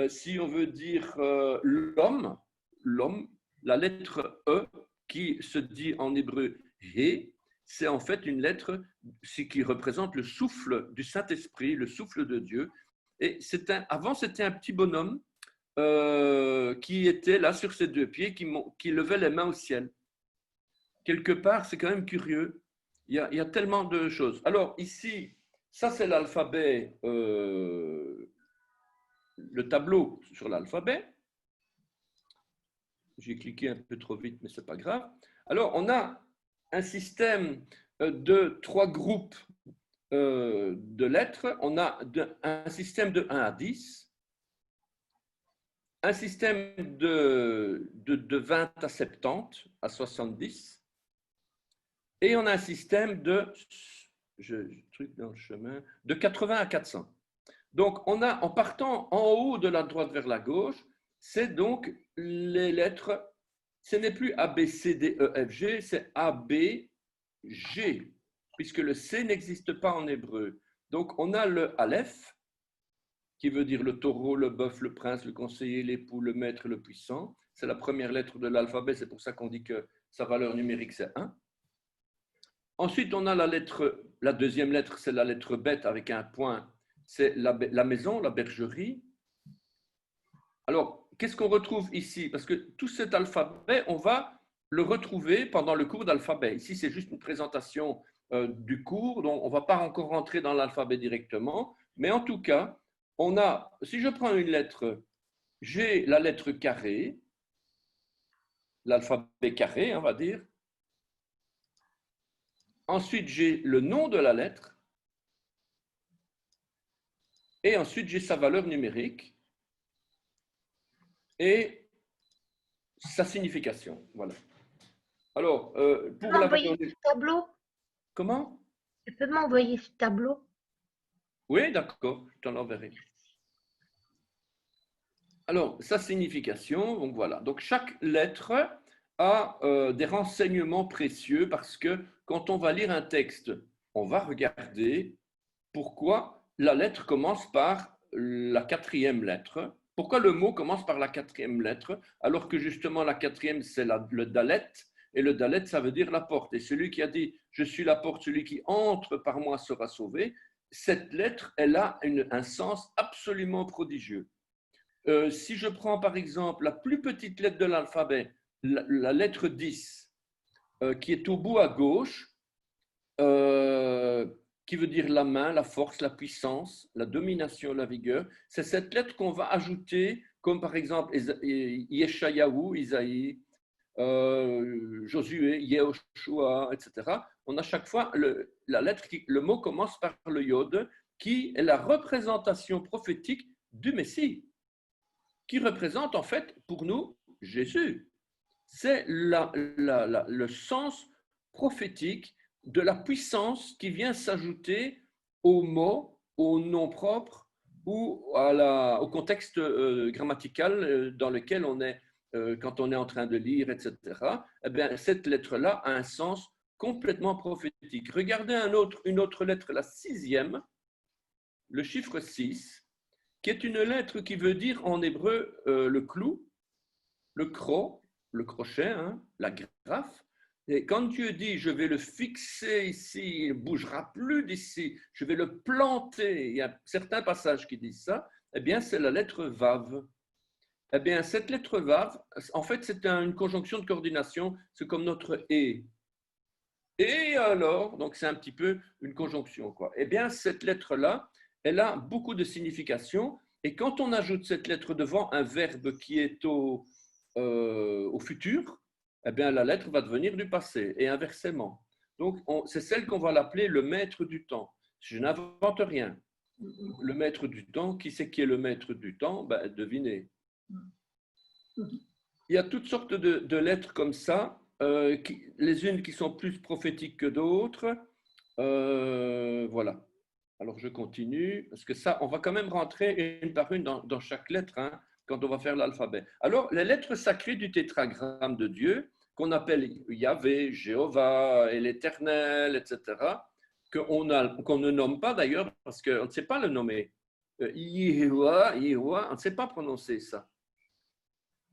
Si on veut dire l'homme, la lettre E qui se dit en hébreu He, c'est en fait une lettre qui représente le souffle du Saint-Esprit, le souffle de Dieu. Et avant, c'était un petit bonhomme qui était là sur ses deux pieds, qui levait les mains au ciel. Quelque part, c'est quand même curieux. Il y a tellement de choses. Alors ici, ça c'est l'alphabet, le tableau sur l'alphabet. J'ai cliqué un peu trop vite, mais ce n'est pas grave. Alors, on a un système de 3 groupes de lettres. On a un système de 1 à 10, un système de 20 à 70, à 70, et on a un système de, truc dans le chemin, de 80 à 400. Donc, on a, en partant en haut de la droite vers la gauche, c'est donc les lettres, ce n'est plus A, B, C, D, E, F, G, c'est A, B, G, puisque le C n'existe pas en hébreu. Donc, on a le Aleph, qui veut dire le taureau, le bœuf, le prince, le conseiller, l'époux, le maître, le puissant. C'est la première lettre de l'alphabet, c'est pour ça qu'on dit que sa valeur numérique, c'est 1. Ensuite, on a la deuxième lettre, c'est la lettre bête avec un point, c'est la maison, la bergerie. Alors, qu'est-ce qu'on retrouve ici? Parce que tout cet alphabet, on va le retrouver pendant le cours d'alphabet. Ici, c'est juste une présentation du cours, donc on ne va pas encore rentrer dans l'alphabet directement. Mais en tout cas, on a, si je prends une lettre, j'ai la lettre carré, l'alphabet carré, on va dire. Ensuite, j'ai le nom de la lettre. Et ensuite, j'ai sa valeur numérique et sa signification. Voilà. Alors, pour la valeur numérique. Tableau. Comment? Tu peux m'envoyer ce tableau? Oui, d'accord, je t'en enverrai. Alors, sa signification, donc voilà. Donc, chaque lettre a des renseignements précieux parce que quand on va lire un texte, on va regarder pourquoi la lettre commence par la 4e lettre. Pourquoi le mot commence par la 4e lettre, alors que justement la 4e, c'est le dalet, et le dalet, ça veut dire la porte. Et celui qui a dit « Je suis la porte, celui qui entre par moi sera sauvé », cette lettre, elle a un sens absolument prodigieux. Si je prends par exemple la plus petite lettre de l'alphabet, la lettre 10, qui est au bout à gauche, qui veut dire la main, la force, la puissance, la domination, la vigueur, c'est cette lettre qu'on va ajouter, comme par exemple Yeshayahu, Isaïe, Josué, Yehoshua, etc. On a chaque fois la lettre, le mot commence par le yod, qui est la représentation prophétique du Messie, qui représente en fait pour nous Jésus. C'est le sens prophétique de la puissance qui vient s'ajouter aux mots, aux noms propres ou au contexte grammatical dans lequel on est quand on est en train de lire, etc. Eh bien, cette lettre-là a un sens complètement prophétique. Regardez une autre lettre, la 6e, le chiffre 6, qui est une lettre qui veut dire en hébreu le clou, le croc, le crochet, hein, la graffe. Et quand Dieu dit, je vais le fixer ici, il ne bougera plus d'ici, je vais le planter, il y a certains passages qui disent ça, eh bien, c'est la lettre Vav. Eh bien, cette lettre Vav, en fait, c'est une conjonction de coordination, c'est comme notre et. Et alors, donc c'est un petit peu une conjonction, quoi. Eh bien, cette lettre-là, elle a beaucoup de signification, et quand on ajoute cette lettre devant un verbe qui est au futur, eh bien, la lettre va devenir du passé, et inversement. Donc, c'est celle qu'on va l'appeler le maître du temps. Je n'invente rien. Le maître du temps, qui c'est qui est le maître du temps? Ben, devinez. Il y a toutes sortes de lettres comme ça, les unes qui sont plus prophétiques que d'autres. Voilà. Alors, je continue, parce que ça, on va quand même rentrer une par une dans chaque lettre, hein, quand on va faire l'alphabet. Alors, les lettres sacrées du tétragramme de Dieu, qu'on appelle Yahvé, Jéhovah et l'Éternel, etc., qu'on ne nomme pas d'ailleurs, parce qu'on ne sait pas le nommer. Yehoah, on ne sait pas prononcer ça.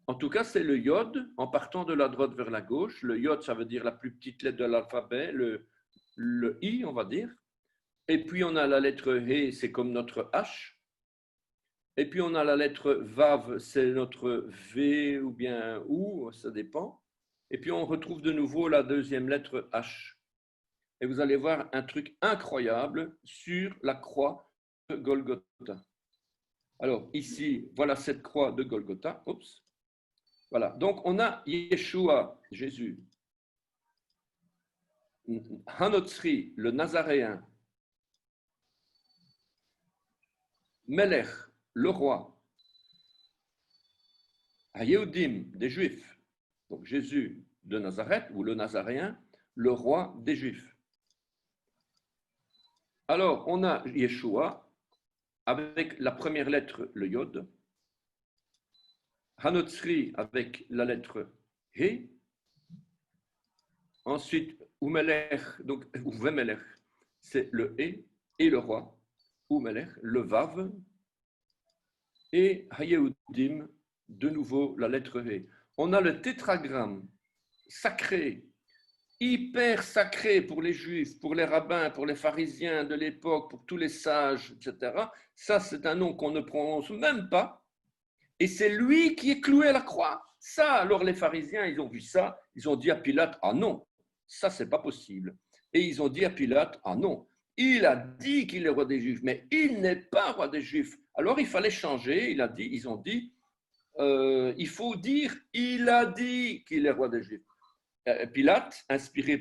En tout cas, c'est le yod, en partant de la droite vers la gauche. Le yod, ça veut dire la plus petite lettre de l'alphabet, le i, on va dire. Et puis, on a la lettre He, c'est comme notre H. Et puis, on a la lettre Vav, c'est notre V ou bien OU, ça dépend. Et puis, on retrouve de nouveau la deuxième lettre H. Et vous allez voir un truc incroyable sur la croix de Golgotha. Alors, ici, voilà cette croix de Golgotha. Oups. Voilà. Donc, on a Yeshua, Jésus. Hanotsri, le Nazaréen. Melech, le roi. Yehudim, des Juifs. Donc Jésus de Nazareth, ou le Nazaréen, le roi des Juifs. Alors, on a Yeshua avec la première lettre, le Yod. Hanotsri avec la lettre He. Ensuite, Umelech, donc Uvemelech, c'est le He et le roi. Umelech, le Vav. Et Hayehudim, de nouveau la lettre He. On a le tétragramme sacré, hyper sacré pour les juifs, pour les rabbins, pour les pharisiens de l'époque, pour tous les sages, etc. Ça, c'est un nom qu'on ne prononce même pas. Et c'est lui qui est cloué à la croix. Ça, alors les pharisiens, ils ont vu ça, ils ont dit à Pilate, ah non, ça, c'est pas possible. Et ils ont dit à Pilate, ah non, il a dit qu'il est roi des Juifs, mais il n'est pas roi des Juifs. Alors il fallait changer, ils ont dit, il faut dire, il a dit qu'il est roi des Juifs. Pilate, inspiré,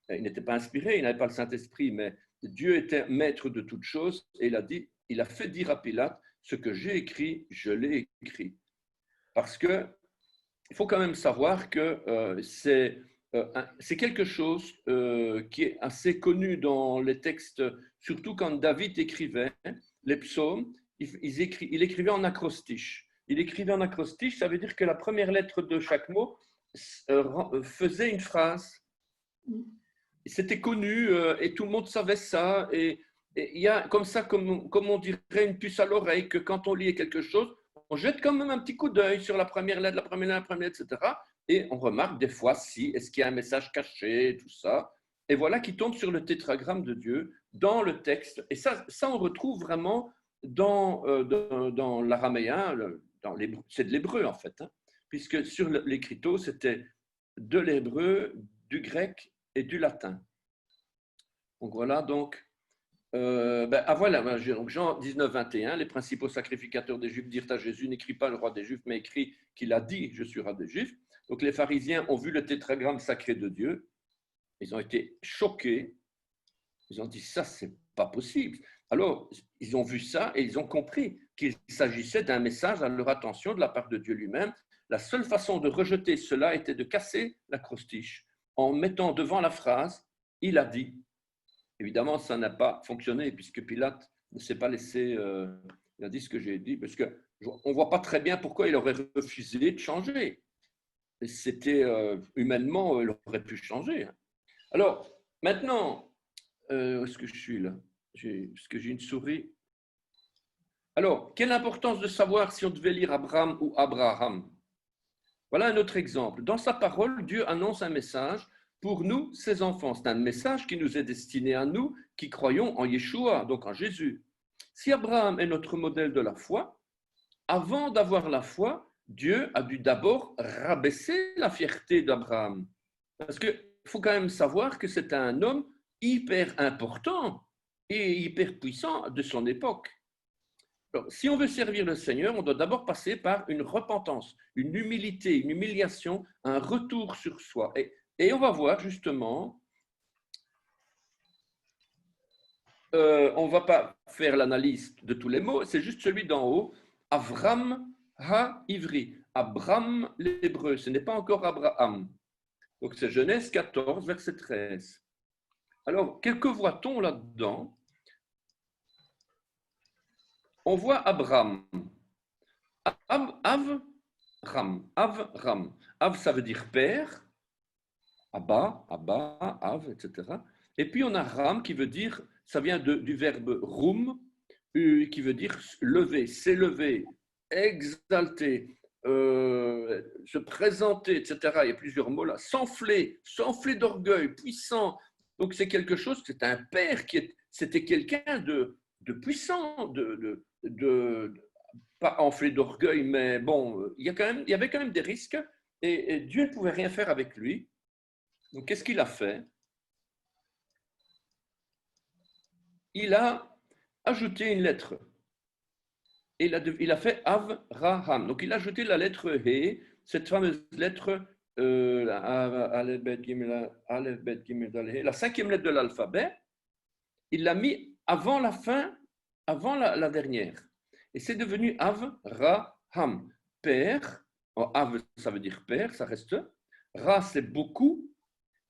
il n'était pas inspiré, il n'avait pas le Saint-Esprit, mais Dieu était maître de toutes choses, et il a fait dire à Pilate, ce que j'ai écrit, je l'ai écrit. Parce que il faut quand même savoir que c'est quelque chose qui est assez connu dans les textes, surtout quand David écrivait les psaumes, il écrivait en acrostiche. Il écrivait en acrostiche, ça veut dire que la première lettre de chaque mot faisait une phrase. C'était connu et tout le monde savait ça. Et il y a comme ça, comme on dirait, une puce à l'oreille, que quand on lit quelque chose, on jette quand même un petit coup d'œil sur la première lettre, etc. Et on remarque des fois si, est-ce qu'il y a un message caché, tout ça. et voilà qu'il tombe sur le tétragramme de Dieu dans le texte. Et ça on retrouve vraiment dans l'araméen, c'est de l'hébreu en fait, hein, puisque sur l'écriteau, c'était de l'hébreu, du grec et du latin. Donc voilà, donc, voilà, donc Jean 19, 21, les principaux sacrificateurs des Juifs dirent à Jésus, n'écris pas le roi des Juifs, mais écris qu'il a dit, je suis roi des Juifs. Donc les pharisiens ont vu le tétragramme sacré de Dieu, ils ont été choqués, ils ont dit, ça, c'est pas possible. Alors, ils ont vu ça et ils ont compris qu'il s'agissait d'un message à leur attention de la part de Dieu lui-même. La seule façon de rejeter cela était de casser l'acrostiche en mettant devant la phrase « il a dit ». Évidemment, ça n'a pas fonctionné puisque Pilate ne s'est pas laissé, il a dit ce que j'ai dit, parce qu'on ne voit pas très bien pourquoi il aurait refusé de changer. C'était humainement, il aurait pu changer. Alors, maintenant, où est-ce que je suis là? Parce que j'ai une souris. Alors, quelle importance de savoir si on devait lire Abraham ou Abraham? Voilà un autre exemple. Dans sa parole, Dieu annonce un message pour nous, ses enfants. C'est un message qui nous est destiné à nous qui croyons en Yeshua, donc en Jésus. Si Abraham est notre modèle de la foi, avant d'avoir la foi, Dieu a dû d'abord rabaisser la fierté d'Abraham. Parce qu'il faut quand même savoir que c'est un homme hyper important et hyper puissant de son époque. Alors, si on veut servir le Seigneur, on doit d'abord passer par une repentance, une humilité, une humiliation, un retour sur soi. Et on va voir justement, on ne va pas faire l'analyse de tous les mots, c'est juste celui d'en haut, Avram ha-ivri, Abram l'hébreu, ce n'est pas encore Abraham. Donc c'est Genèse 14, verset 13. Alors, que voit-on là-dedans? On voit Abram. Avram. Av, ça veut dire père. Abba, Av, etc. Et puis on a Ram qui veut dire, ça vient du verbe rum, qui veut dire lever, s'élever, exalter, se présenter, etc. Il y a plusieurs mots là. S'enfler d'orgueil, puissant. Donc c'est quelque chose, c'est un père c'était quelqu'un de puissant, pas enflé d'orgueil, mais bon, il y avait quand même des risques et Dieu ne pouvait rien faire avec lui. Donc qu'est-ce qu'il a fait? Il a ajouté une lettre. Et il a fait Avraham. Donc il a ajouté la lettre He, cette fameuse lettre, la cinquième lettre de l'alphabet. Il l'a mis avant la fin, avant la dernière. Et c'est devenu Avraham, père. Av, ça veut dire père, ça reste. Ra, c'est beaucoup.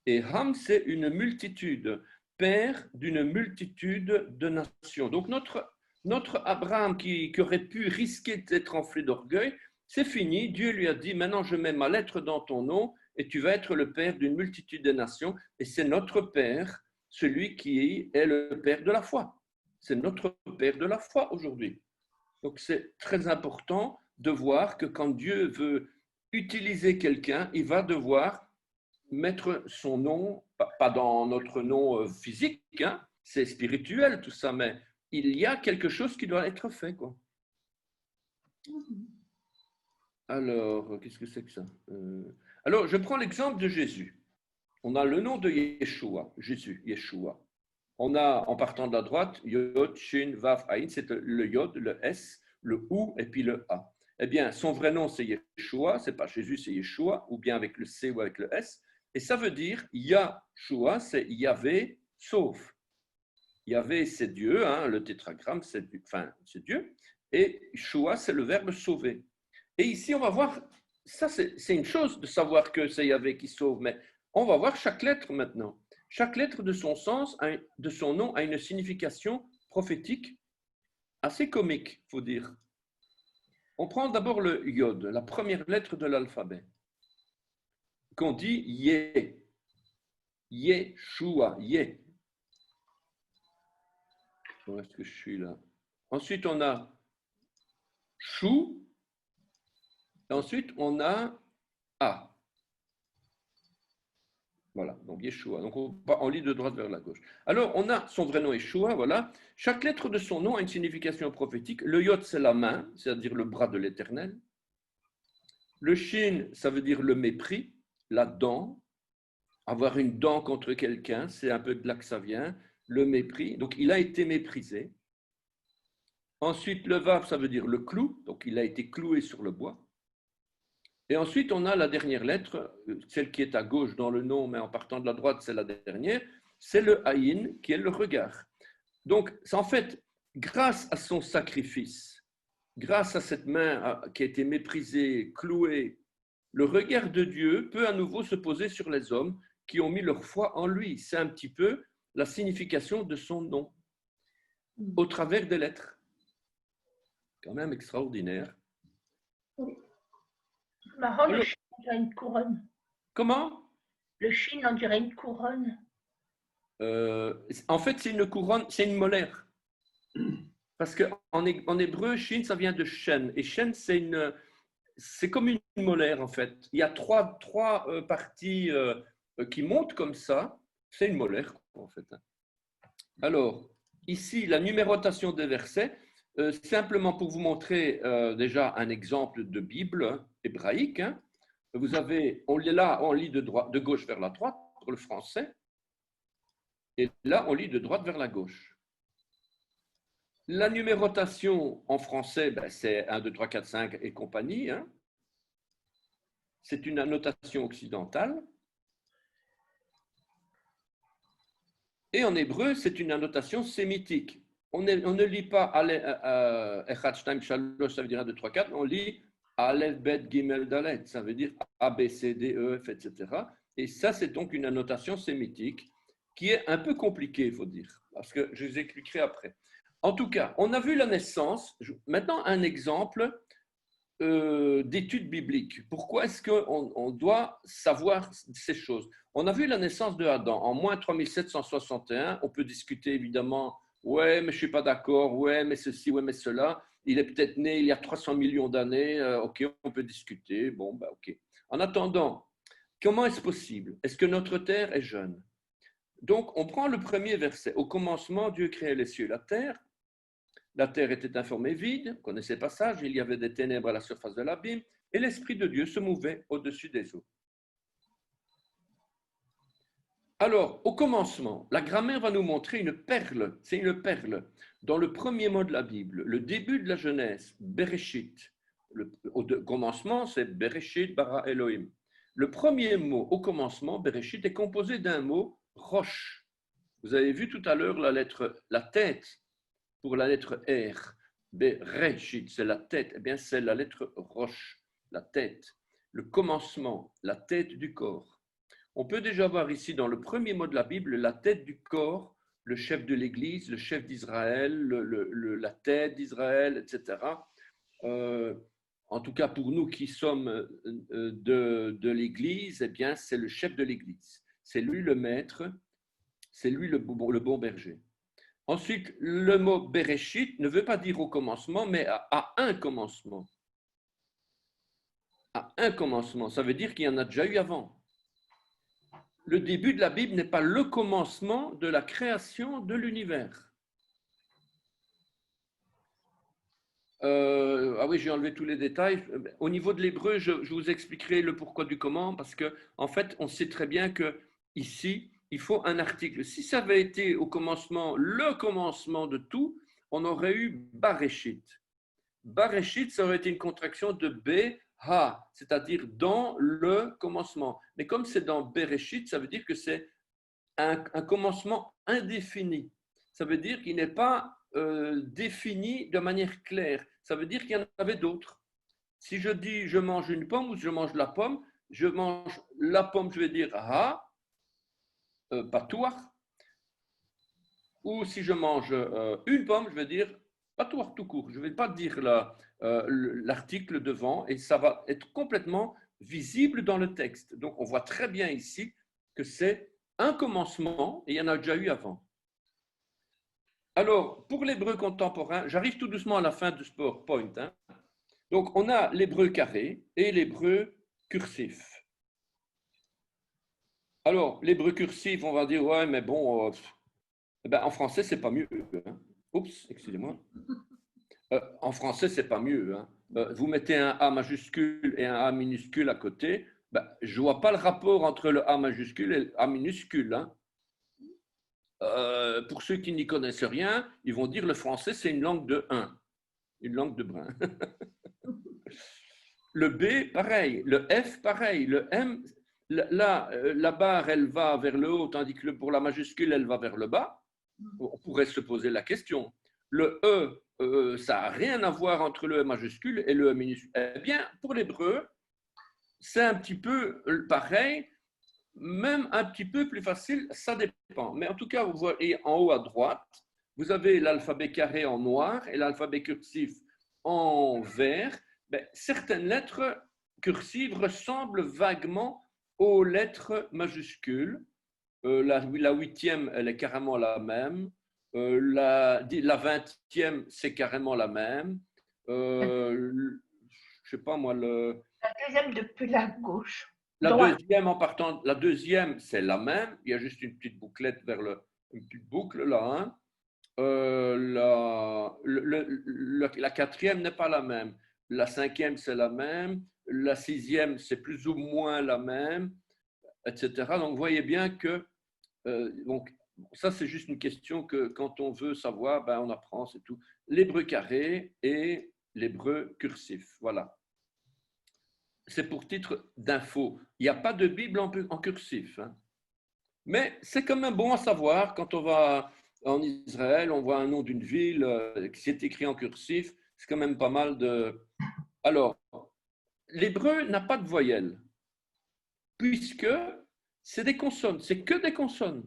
Et Ham, c'est une multitude, père d'une multitude de nations. Donc notre Abraham qui aurait pu risquer d'être enflé d'orgueil, c'est fini. Dieu lui a dit, maintenant je mets ma lettre dans ton nom et tu vas être le père d'une multitude de nations. Et c'est notre père, celui qui est le père de la foi. C'est notre père de la foi aujourd'hui. Donc c'est très important de voir que quand Dieu veut utiliser quelqu'un, il va devoir mettre son nom, pas dans notre nom physique, hein, c'est spirituel tout ça, mais il y a quelque chose qui doit être fait, quoi. Alors, qu'est-ce que c'est que ça? Alors, je prends l'exemple de Jésus. On a le nom de Yeshua, Jésus, Yeshua. On a, en partant de la droite, Yod, Shin, Vav, Aïn, c'est le Yod, le S, le U et puis le A. Eh bien, son vrai nom, c'est Yeshua, c'est pas Jésus, c'est Yeshua, ou bien avec le C ou avec le S. Et ça veut dire Yahshua, c'est Yahvé, sauf. Yahvé, c'est Dieu, hein, le tétragramme, c'est Dieu. Et Shua, c'est le verbe sauver. Et ici, on va voir, ça c'est une chose de savoir que c'est Yahvé qui sauve, mais on va voir chaque lettre maintenant. Chaque lettre de son sens, de son nom, a une signification prophétique assez comique, il faut dire. On prend d'abord le Yod, la première lettre de l'alphabet, qu'on dit Yé. Yeshua, Yé. Où est-ce que je suis là? Ensuite, on a Chou. Et ensuite, on a A. Voilà, donc Yeshua. Donc on lit de droite vers la gauche. Alors, on a son vrai nom Yeshua, voilà. Chaque lettre de son nom a une signification prophétique. Le Yod, c'est la main, c'est-à-dire le bras de l'Éternel. Le Shin, ça veut dire le mépris, la dent. Avoir une dent contre quelqu'un, c'est un peu de là que ça vient. Le mépris. Donc, il a été méprisé. Ensuite, le Vav, ça veut dire le clou. Donc, il a été cloué sur le bois. Et ensuite, on a la dernière lettre, celle qui est à gauche dans le nom, mais en partant de la droite, c'est la dernière, c'est le Aïn, qui est le regard. Donc, en fait, grâce à son sacrifice, grâce à cette main qui a été méprisée, clouée, le regard de Dieu peut à nouveau se poser sur les hommes qui ont mis leur foi en lui. C'est un petit peu la signification de son nom, au travers des lettres. Quand même extraordinaire. Marrant, alors, le Shin, on dirait une couronne. Comment? Le Shin, on dirait une couronne. En fait, c'est une couronne, c'est une molaire. Parce qu'en hébreu, Shin, ça vient de Shen. Et Shen, c'est comme une molaire, en fait. Il y a trois parties qui montent comme ça. C'est une molaire, en fait. Alors, ici, la numérotation des versets, simplement pour vous montrer déjà un exemple de Bible hébraïque. Hein. Vous avez, on lit de gauche vers la droite pour le français. Et là, on lit de droite vers la gauche. La numérotation en français, c'est 1, 2, 3, 4, 5 et compagnie. Hein. C'est une annotation occidentale. Et en hébreu, c'est une annotation sémitique. On ne lit pas Echad, Shtaim, Shalosh, ça veut dire 1, 2, 3, 4. On lit Aleph, Bet, Gimel, Dalet. Ça veut dire A, B, C, D, E, F, etc. Et ça, c'est donc une annotation sémitique qui est un peu compliquée, il faut dire, parce que je vous expliquerai après. En tout cas, on a vu la naissance. Maintenant, un exemple d'études bibliques. Pourquoi est-ce qu'on doit savoir ces choses? On a vu la naissance de Adam en moins 3761. On peut discuter évidemment, ouais, mais je ne suis pas d'accord, ouais, mais ceci, ouais, mais cela. Il est peut-être né il y a 300 millions d'années. Ok, on peut discuter. Bon, ok. En attendant, comment est-ce possible? Est-ce que notre terre est jeune? Donc, on prend le premier verset. Au commencement, Dieu créait les cieux et la terre. La terre était informée vide, vous connaissez le passage, il y avait des ténèbres à la surface de l'abîme, et l'Esprit de Dieu se mouvait au-dessus des eaux. Alors, au commencement, la grammaire va nous montrer une perle, c'est une perle. Dans le premier mot de la Bible, le début de la Genèse, Bereshit, au commencement, c'est Bereshit bara Elohim. Le premier mot au commencement, Bereshit, est composé d'un mot, roche. Vous avez vu tout à l'heure la tête, pour la lettre R, Bereshit, c'est la tête, eh bien c'est la lettre roche, la tête, le commencement, la tête du corps. On peut déjà voir ici dans le premier mot de la Bible la tête du corps, le chef de l'Église, le chef d'Israël, la tête d'Israël, etc. En tout cas pour nous qui sommes de l'Église, eh bien c'est le chef de l'Église, c'est lui le maître, c'est lui le bon berger. Ensuite, le mot Bereshit ne veut pas dire au commencement, mais à un commencement. À un commencement, ça veut dire qu'il y en a déjà eu avant. Le début de la Bible n'est pas le commencement de la création de l'univers. Ah oui, j'ai enlevé tous les détails. Au niveau de l'hébreu, je vous expliquerai le pourquoi du comment, parce qu'en fait, on sait très bien que ici, il faut un article. Si ça avait été au commencement, le commencement de tout, on aurait eu Bareshit. Bareshit, ça aurait été une contraction de B-Ha, c'est-à-dire dans le commencement. Mais comme c'est dans Bereshit, ça veut dire que c'est un commencement indéfini. Ça veut dire qu'il n'est pas défini de manière claire. Ça veut dire qu'il y en avait d'autres. Si je dis je mange une pomme ou je mange la pomme, je mange la pomme, je vais dire Ha, patouar. Ou si je mange une pomme, je vais dire patouar tout court. Je ne vais pas dire l'article devant et ça va être complètement visible dans le texte. Donc on voit très bien ici que c'est un commencement et il y en a déjà eu avant. Alors, pour l'hébreu contemporain, j'arrive tout doucement à la fin de ce PowerPoint. Hein. Donc, on a l'hébreu carré et l'hébreu cursif. Alors, l'hébreu cursif, on va dire, ouais, mais bon, en français, c'est pas mieux. Hein. Oups, excusez-moi. En français, c'est pas mieux. Hein. Vous mettez un A majuscule et un A minuscule à côté, je vois pas le rapport entre le A majuscule et le A minuscule. Hein. Pour ceux qui n'y connaissent rien, ils vont dire le français, c'est une langue de 1, une langue de brin. Le B, pareil. Le F, pareil. Le M, là, la barre, elle va vers le haut, tandis que pour la majuscule, elle va vers le bas. On pourrait se poser la question. Le E, ça n'a rien à voir entre le E majuscule et le E minuscule. Eh bien, pour l'hébreu, c'est un petit peu pareil, même un petit peu plus facile, ça dépend. Mais en tout cas, vous voyez en haut à droite, vous avez l'alphabet carré en noir et l'alphabet cursif en vert. Certaines lettres cursives ressemblent vaguement aux lettres majuscules. La 8e, elle est carrément la même. La 20e, c'est carrément la même. Je sais pas moi, La deuxième depuis la gauche. la Droite. deuxième en partant, la deuxième, c'est la même. Il y a juste une petite bouclette vers une petite boucle là. Hein. La quatrième n'est pas la même. La cinquième, c'est la même. La sixième, c'est plus ou moins la même, etc. Donc, vous voyez bien que donc, ça, c'est juste une question que quand on veut savoir, on apprend, c'est tout. L'hébreu carré et l'hébreu cursif. Voilà. C'est pour titre d'info. Il n'y a pas de Bible en cursif. Hein. Mais c'est quand même bon à savoir quand on va en Israël, on voit un nom d'une ville qui est écrit en cursif. C'est quand même pas mal de. Alors, l'hébreu n'a pas de voyelles, puisque c'est des consonnes, c'est que des consonnes.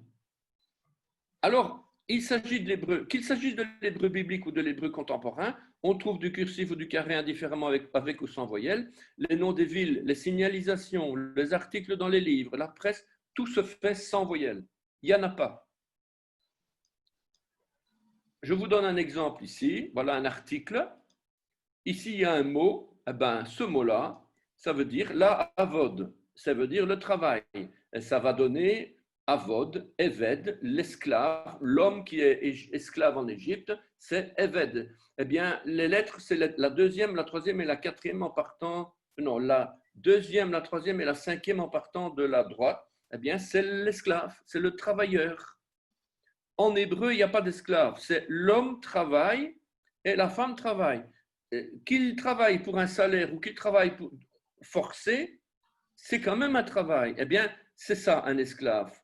Alors, il s'agit de l'hébreu, qu'il s'agisse de l'hébreu biblique ou de l'hébreu contemporain, on trouve du cursif ou du carré indifféremment avec ou sans voyelles. Les noms des villes, les signalisations, les articles dans les livres, la presse, tout se fait sans voyelles. Il n'y en a pas. Je vous donne un exemple ici. Voilà un article. Ici, il y a un mot. Ce mot-là, ça veut dire la avod. Ça veut dire le travail. Et ça va donner avod, eved, l'esclave. L'homme qui est esclave en Égypte, c'est eved. Eh bien, les lettres, c'est la deuxième, la troisième et la quatrième en partant. Non, la deuxième, la troisième et la cinquième en partant de la droite. Eh bien, c'est l'esclave, c'est le travailleur. En hébreu, il n'y a pas d'esclave. C'est l'homme travaille et la femme travaille. Qu'il travaille pour un salaire ou qu'il travaille pour forcé, c'est quand même un travail. Eh bien, c'est ça, un esclave.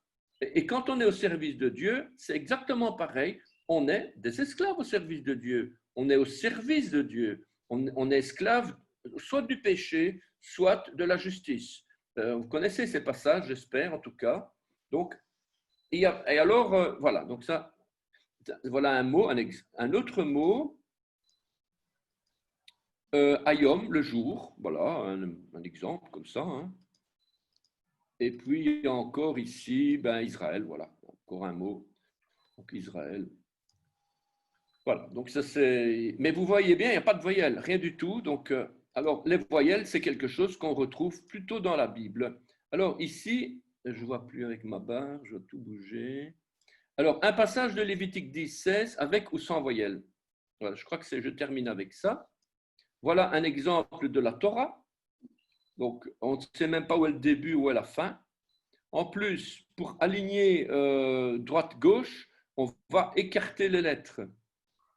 Et quand on est au service de Dieu, c'est exactement pareil. On est des esclaves au service de Dieu. On est au service de Dieu. On est esclave soit du péché, soit de la justice. Vous connaissez ces passages, j'espère, en tout cas. Donc, et alors, voilà, donc ça, voilà un mot, un autre mot, ayom, le jour, voilà, un exemple comme ça. Hein. Et puis, il y a encore ici, Israël, voilà, encore un mot, donc Israël. Voilà, donc ça c'est. Mais vous voyez bien, il n'y a pas de voyelles, rien du tout. Donc, alors, les voyelles, c'est quelque chose qu'on retrouve plutôt dans la Bible. Alors, ici, je ne vois plus avec ma barre, je vais tout bouger. Alors, un passage de Lévitique 10, 16, avec ou sans voyelles. Voilà, je crois que je termine avec ça. Voilà un exemple de la Torah. Donc, on ne sait même pas où est le début, où est la fin. En plus, pour aligner droite-gauche, on va écarter les lettres.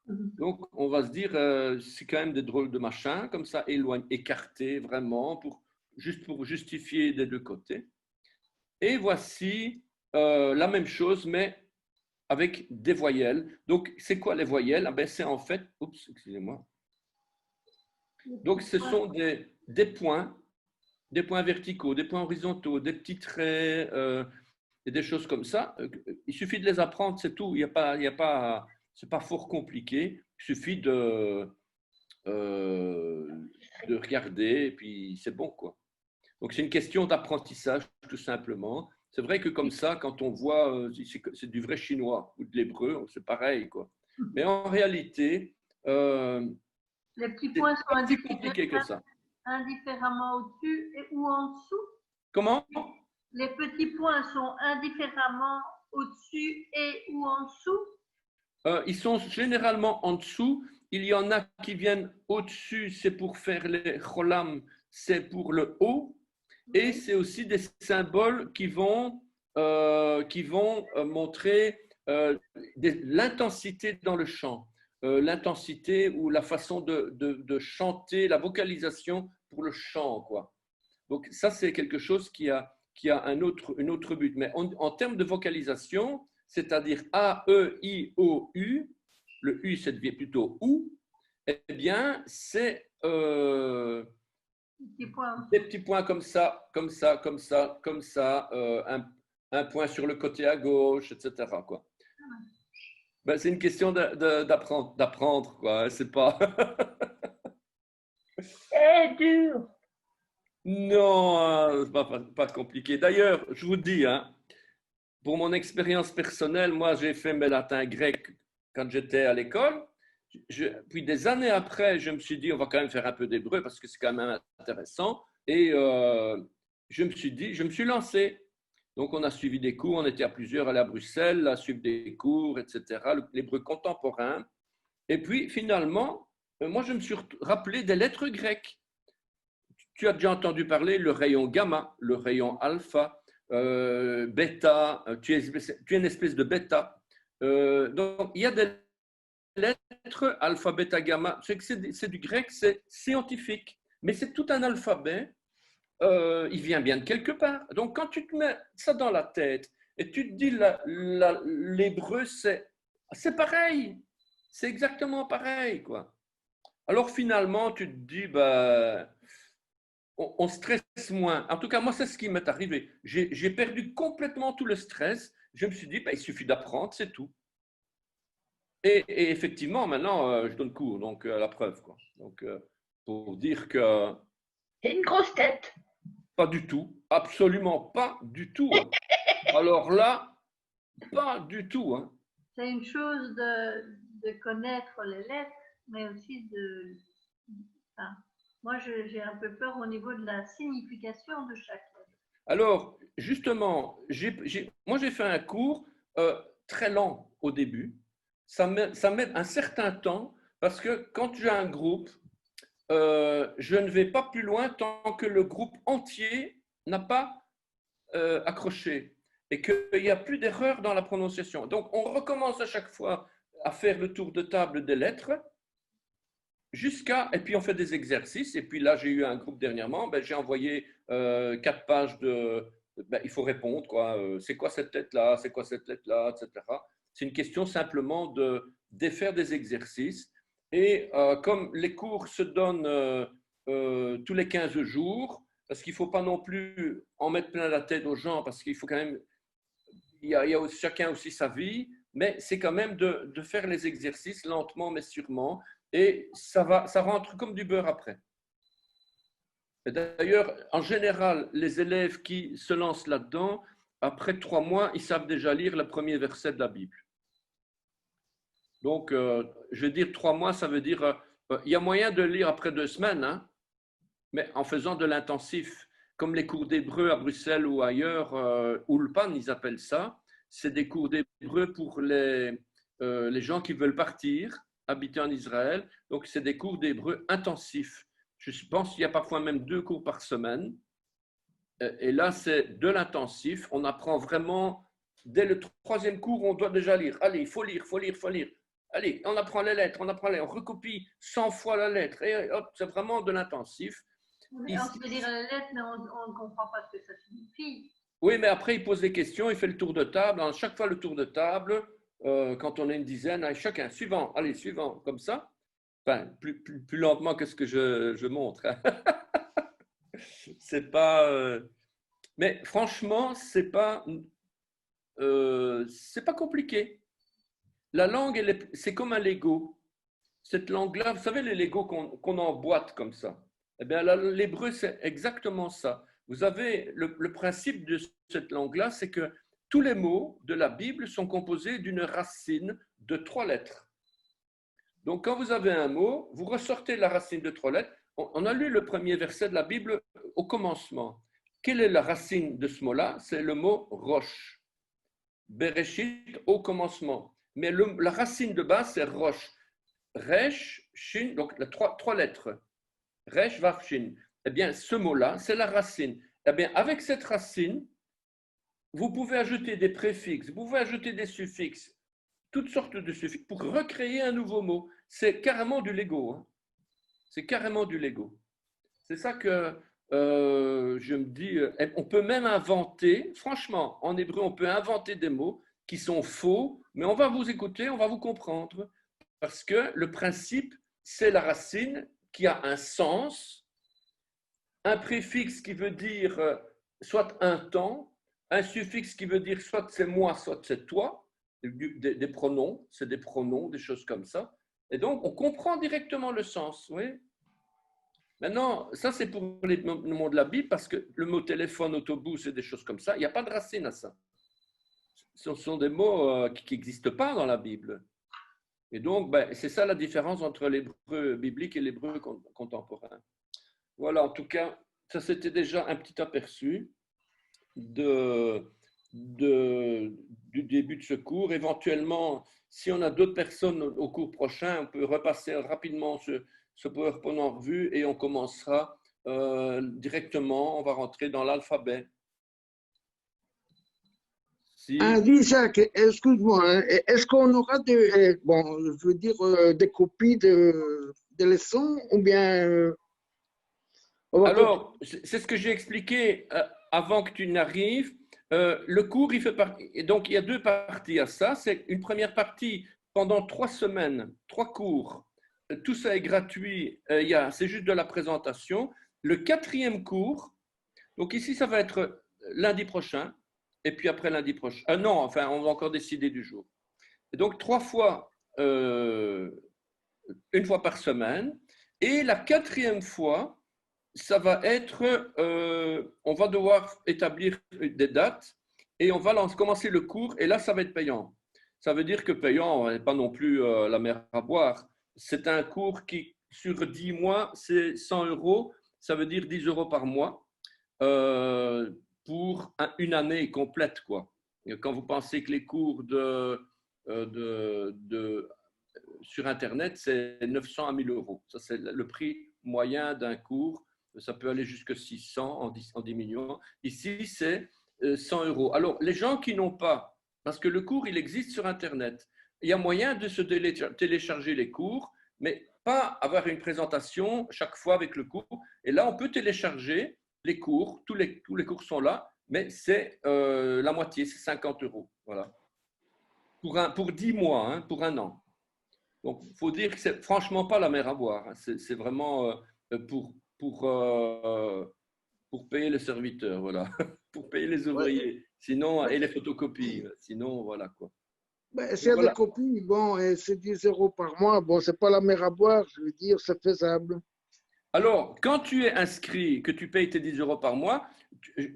Donc, on va se dire, c'est quand même des drôles de machins, comme ça, écarter vraiment, juste pour justifier des deux côtés. Et voici la même chose, mais avec des voyelles. Donc, c'est quoi les voyelles? C'est en fait, oups, excusez-moi. Donc, ce sont des points verticaux, des points horizontaux, des petits traits et des choses comme ça. Il suffit de les apprendre, c'est tout. C'est pas fort compliqué. Il suffit de regarder et puis c'est bon, quoi. Donc, c'est une question d'apprentissage, tout simplement. C'est vrai que comme ça, quand on voit, c'est du vrai chinois ou de l'hébreu, c'est pareil, quoi. Mais en réalité, les petits points sont pas plus compliqué que ça. indifféremment au-dessus ou en dessous. Comment? Les petits points sont indifféremment au-dessus et ou en dessous? Ils sont généralement en dessous. Il y en a qui viennent au-dessus, c'est pour faire les cholam, c'est pour le haut. Et c'est aussi des symboles qui vont montrer l'intensité dans le chant, l'intensité ou la façon de chanter, la vocalisation pour le chant, quoi. Donc ça, c'est quelque chose qui a un autre but. Mais en termes de vocalisation, c'est-à-dire A, E, I, O, U, le U, c'est plutôt OU, eh bien, c'est des petits points comme ça, comme ça, comme ça, comme ça, un point sur le côté à gauche, etc., quoi. Ben, c'est une question d'apprendre, quoi. C'est pas... C'est dur. Non, pas compliqué. D'ailleurs, je vous dis, hein, pour mon expérience personnelle, moi, j'ai fait mes latins grecs quand j'étais à l'école. Puis des années après, je me suis dit, on va quand même faire un peu d'hébreu parce que c'est quand même intéressant. Et je me suis lancé. Donc, on a suivi des cours, on était à plusieurs, aller à Bruxelles, à suivre des cours, etc., l'hébreu contemporain. Et puis, finalement, moi, je me suis rappelé des lettres grecques. Tu as déjà entendu parler le rayon gamma, le rayon alpha, bêta, tu es une espèce de bêta. Donc, il y a des lettres alpha, bêta, gamma. C'est du grec, c'est scientifique, mais c'est tout un alphabet. Il vient bien de quelque part. Donc, quand tu te mets ça dans la tête et tu te dis l'hébreu, c'est pareil. C'est exactement pareil, quoi. Alors, finalement, tu te dis, bah, on stresse moins. En tout cas, moi, c'est ce qui m'est arrivé. J'ai perdu complètement tout le stress. Je me suis dit, bah, il suffit d'apprendre, c'est tout. Et effectivement, maintenant, je donne cours, donc à la preuve, quoi. Donc, pour dire que C'est une grosse tête. pas du tout, absolument pas du tout, hein. Alors là, pas du tout, hein. C'est une chose de connaître les lettres, mais aussi de... Enfin, moi, j'ai un peu peur au niveau de la signification de chaque lettre. Alors, justement, moi, j'ai fait un cours très lent au début. Ça met un certain temps parce que quand j'ai un groupe, je ne vais pas plus loin tant que le groupe entier n'a pas accroché et qu'il n'y a plus d'erreur dans la prononciation. Donc, on recommence à chaque fois à faire le tour de table des lettres et puis on fait des exercices. Et puis là, j'ai eu un groupe dernièrement, j'ai envoyé 4 pages il faut répondre, quoi. C'est quoi cette lettre-là, c'est quoi cette lettre-là, etc. C'est une question simplement de défaire des exercices. Et comme les cours se donnent tous les 15 jours, parce qu'il ne faut pas non plus en mettre plein la tête aux gens, parce qu'il faut quand même, il y a chacun aussi sa vie, mais c'est quand même de faire les exercices lentement mais sûrement, et ça rentre comme du beurre après. Et d'ailleurs, en général, les élèves qui se lancent là-dedans, après 3 mois, ils savent déjà lire le premier verset de la Bible. Donc, je veux dire 3 mois, ça veut dire, il y a moyen de lire après 2 semaines, hein, mais en faisant de l'intensif, comme les cours d'hébreu à Bruxelles ou ailleurs, Ulpan, ils appellent ça. C'est des cours d'hébreu pour les gens qui veulent partir, habiter en Israël. Donc, c'est des cours d'hébreu intensifs. Je pense qu'il y a parfois même 2 cours par semaine. Et là, c'est de l'intensif. On apprend vraiment, dès le 3e cours, on doit déjà lire. Allez, il faut lire, il faut lire, il faut lire. Allez, on apprend les lettres, on recopie 100 fois la lettre. Et hop, c'est vraiment de l'intensif. On peut lire la lettre, mais on ne comprend pas ce que ça signifie. Oui, mais après, il pose des questions, il fait le tour de table. Chaque fois, le tour de table, quand on est une dizaine, chacun, suivant, allez, suivant, comme ça. Enfin, plus lentement que ce que je montre. C'est pas. Mais franchement, c'est pas compliqué. La langue, c'est comme un Lego. Cette langue-là, vous savez, les Legos qu'on emboîte comme ça. Eh bien, l'hébreu, c'est exactement ça. Vous avez le principe de cette langue-là, c'est que tous les mots de la Bible sont composés d'une racine de 3 lettres. Donc, quand vous avez un mot, vous ressortez la racine de 3 lettres. On a lu le premier verset de la Bible au commencement. Quelle est la racine de ce mot-là? C'est le mot roche. Bereshit, au commencement. Mais la racine de base, c'est roche. Resh, shin, donc trois lettres. Resh, vav, shin. Eh bien, ce mot-là, c'est la racine. Eh bien, avec cette racine, vous pouvez ajouter des préfixes, vous pouvez ajouter des suffixes, toutes sortes de suffixes pour recréer un nouveau mot. C'est carrément du Lego. Hein. C'est carrément du Lego. C'est ça que je me dis. On peut même inventer, franchement, en hébreu, on peut inventer des mots qui sont faux, mais on va vous écouter, on va vous comprendre. Parce que le principe, c'est la racine qui a un sens, un préfixe qui veut dire soit un temps, un suffixe qui veut dire soit c'est moi, soit c'est toi, des pronoms, c'est des pronoms, des choses comme ça. Et donc, on comprend directement le sens. Oui. Maintenant, ça c'est pour le monde de la Bible, parce que le mot téléphone, autobus et des choses comme ça, il n'y a pas de racine à ça. Ce sont des mots qui n'existent pas dans la Bible. Et donc, c'est ça la différence entre l'hébreu biblique et l'hébreu contemporain. Voilà, en tout cas, ça c'était déjà un petit aperçu du début de ce cours. Éventuellement, si on a d'autres personnes au cours prochain, on peut repasser rapidement ce PowerPoint en revue et on commencera directement, on va rentrer dans l'alphabet. Ah, dis Jacques, excuse-moi, hein, est-ce qu'on aura des copies de leçons ou bien Alors, c'est ce que j'ai expliqué avant que tu n'arrives. Le cours, il fait partie. Donc, il y a deux parties à ça. C'est une première partie pendant 3 semaines, 3 cours. Tout ça est gratuit. C'est juste de la présentation. Le 4e cours, donc ici, ça va être lundi prochain. Et puis après lundi prochain. Non, enfin, on va encore décider du jour. Et donc, 3 fois, 1 fois par semaine. Et la 4e fois, ça va être, on va devoir établir des dates et on va commencer le cours. Et là, ça va être payant. Ça veut dire que payant n'est pas non plus la mer à boire. C'est un cours qui, sur 10 mois, c'est 100 €. Ça veut dire 10 € par mois. Pour une année complète, quoi. Quand vous pensez que les cours sur Internet, c'est 900 à 1000 €. Ça, c'est le prix moyen d'un cours. Ça peut aller jusqu'à 600 en diminuant. Ici, c'est 100 €. Alors, les gens qui n'ont pas, parce que le cours, il existe sur Internet, il y a moyen de se télécharger les cours, mais pas avoir une présentation chaque fois avec le cours. Et là, on peut télécharger les cours, tous les cours sont là, mais c'est la moitié, c'est 50 €. Voilà. Pour 10 mois, hein, pour 1 an. Donc, il faut dire que c'est franchement pas la mer à boire. Hein. C'est vraiment pour payer les serviteurs, voilà. Pour payer les ouvriers. Sinon, et les photocopies. Sinon, voilà quoi. S'il y a Voilà. des copies, c'est 10 € par mois. Bon, c'est pas la mer à boire, je veux dire, c'est faisable. Alors, quand tu es inscrit, que tu payes tes 10 € par mois,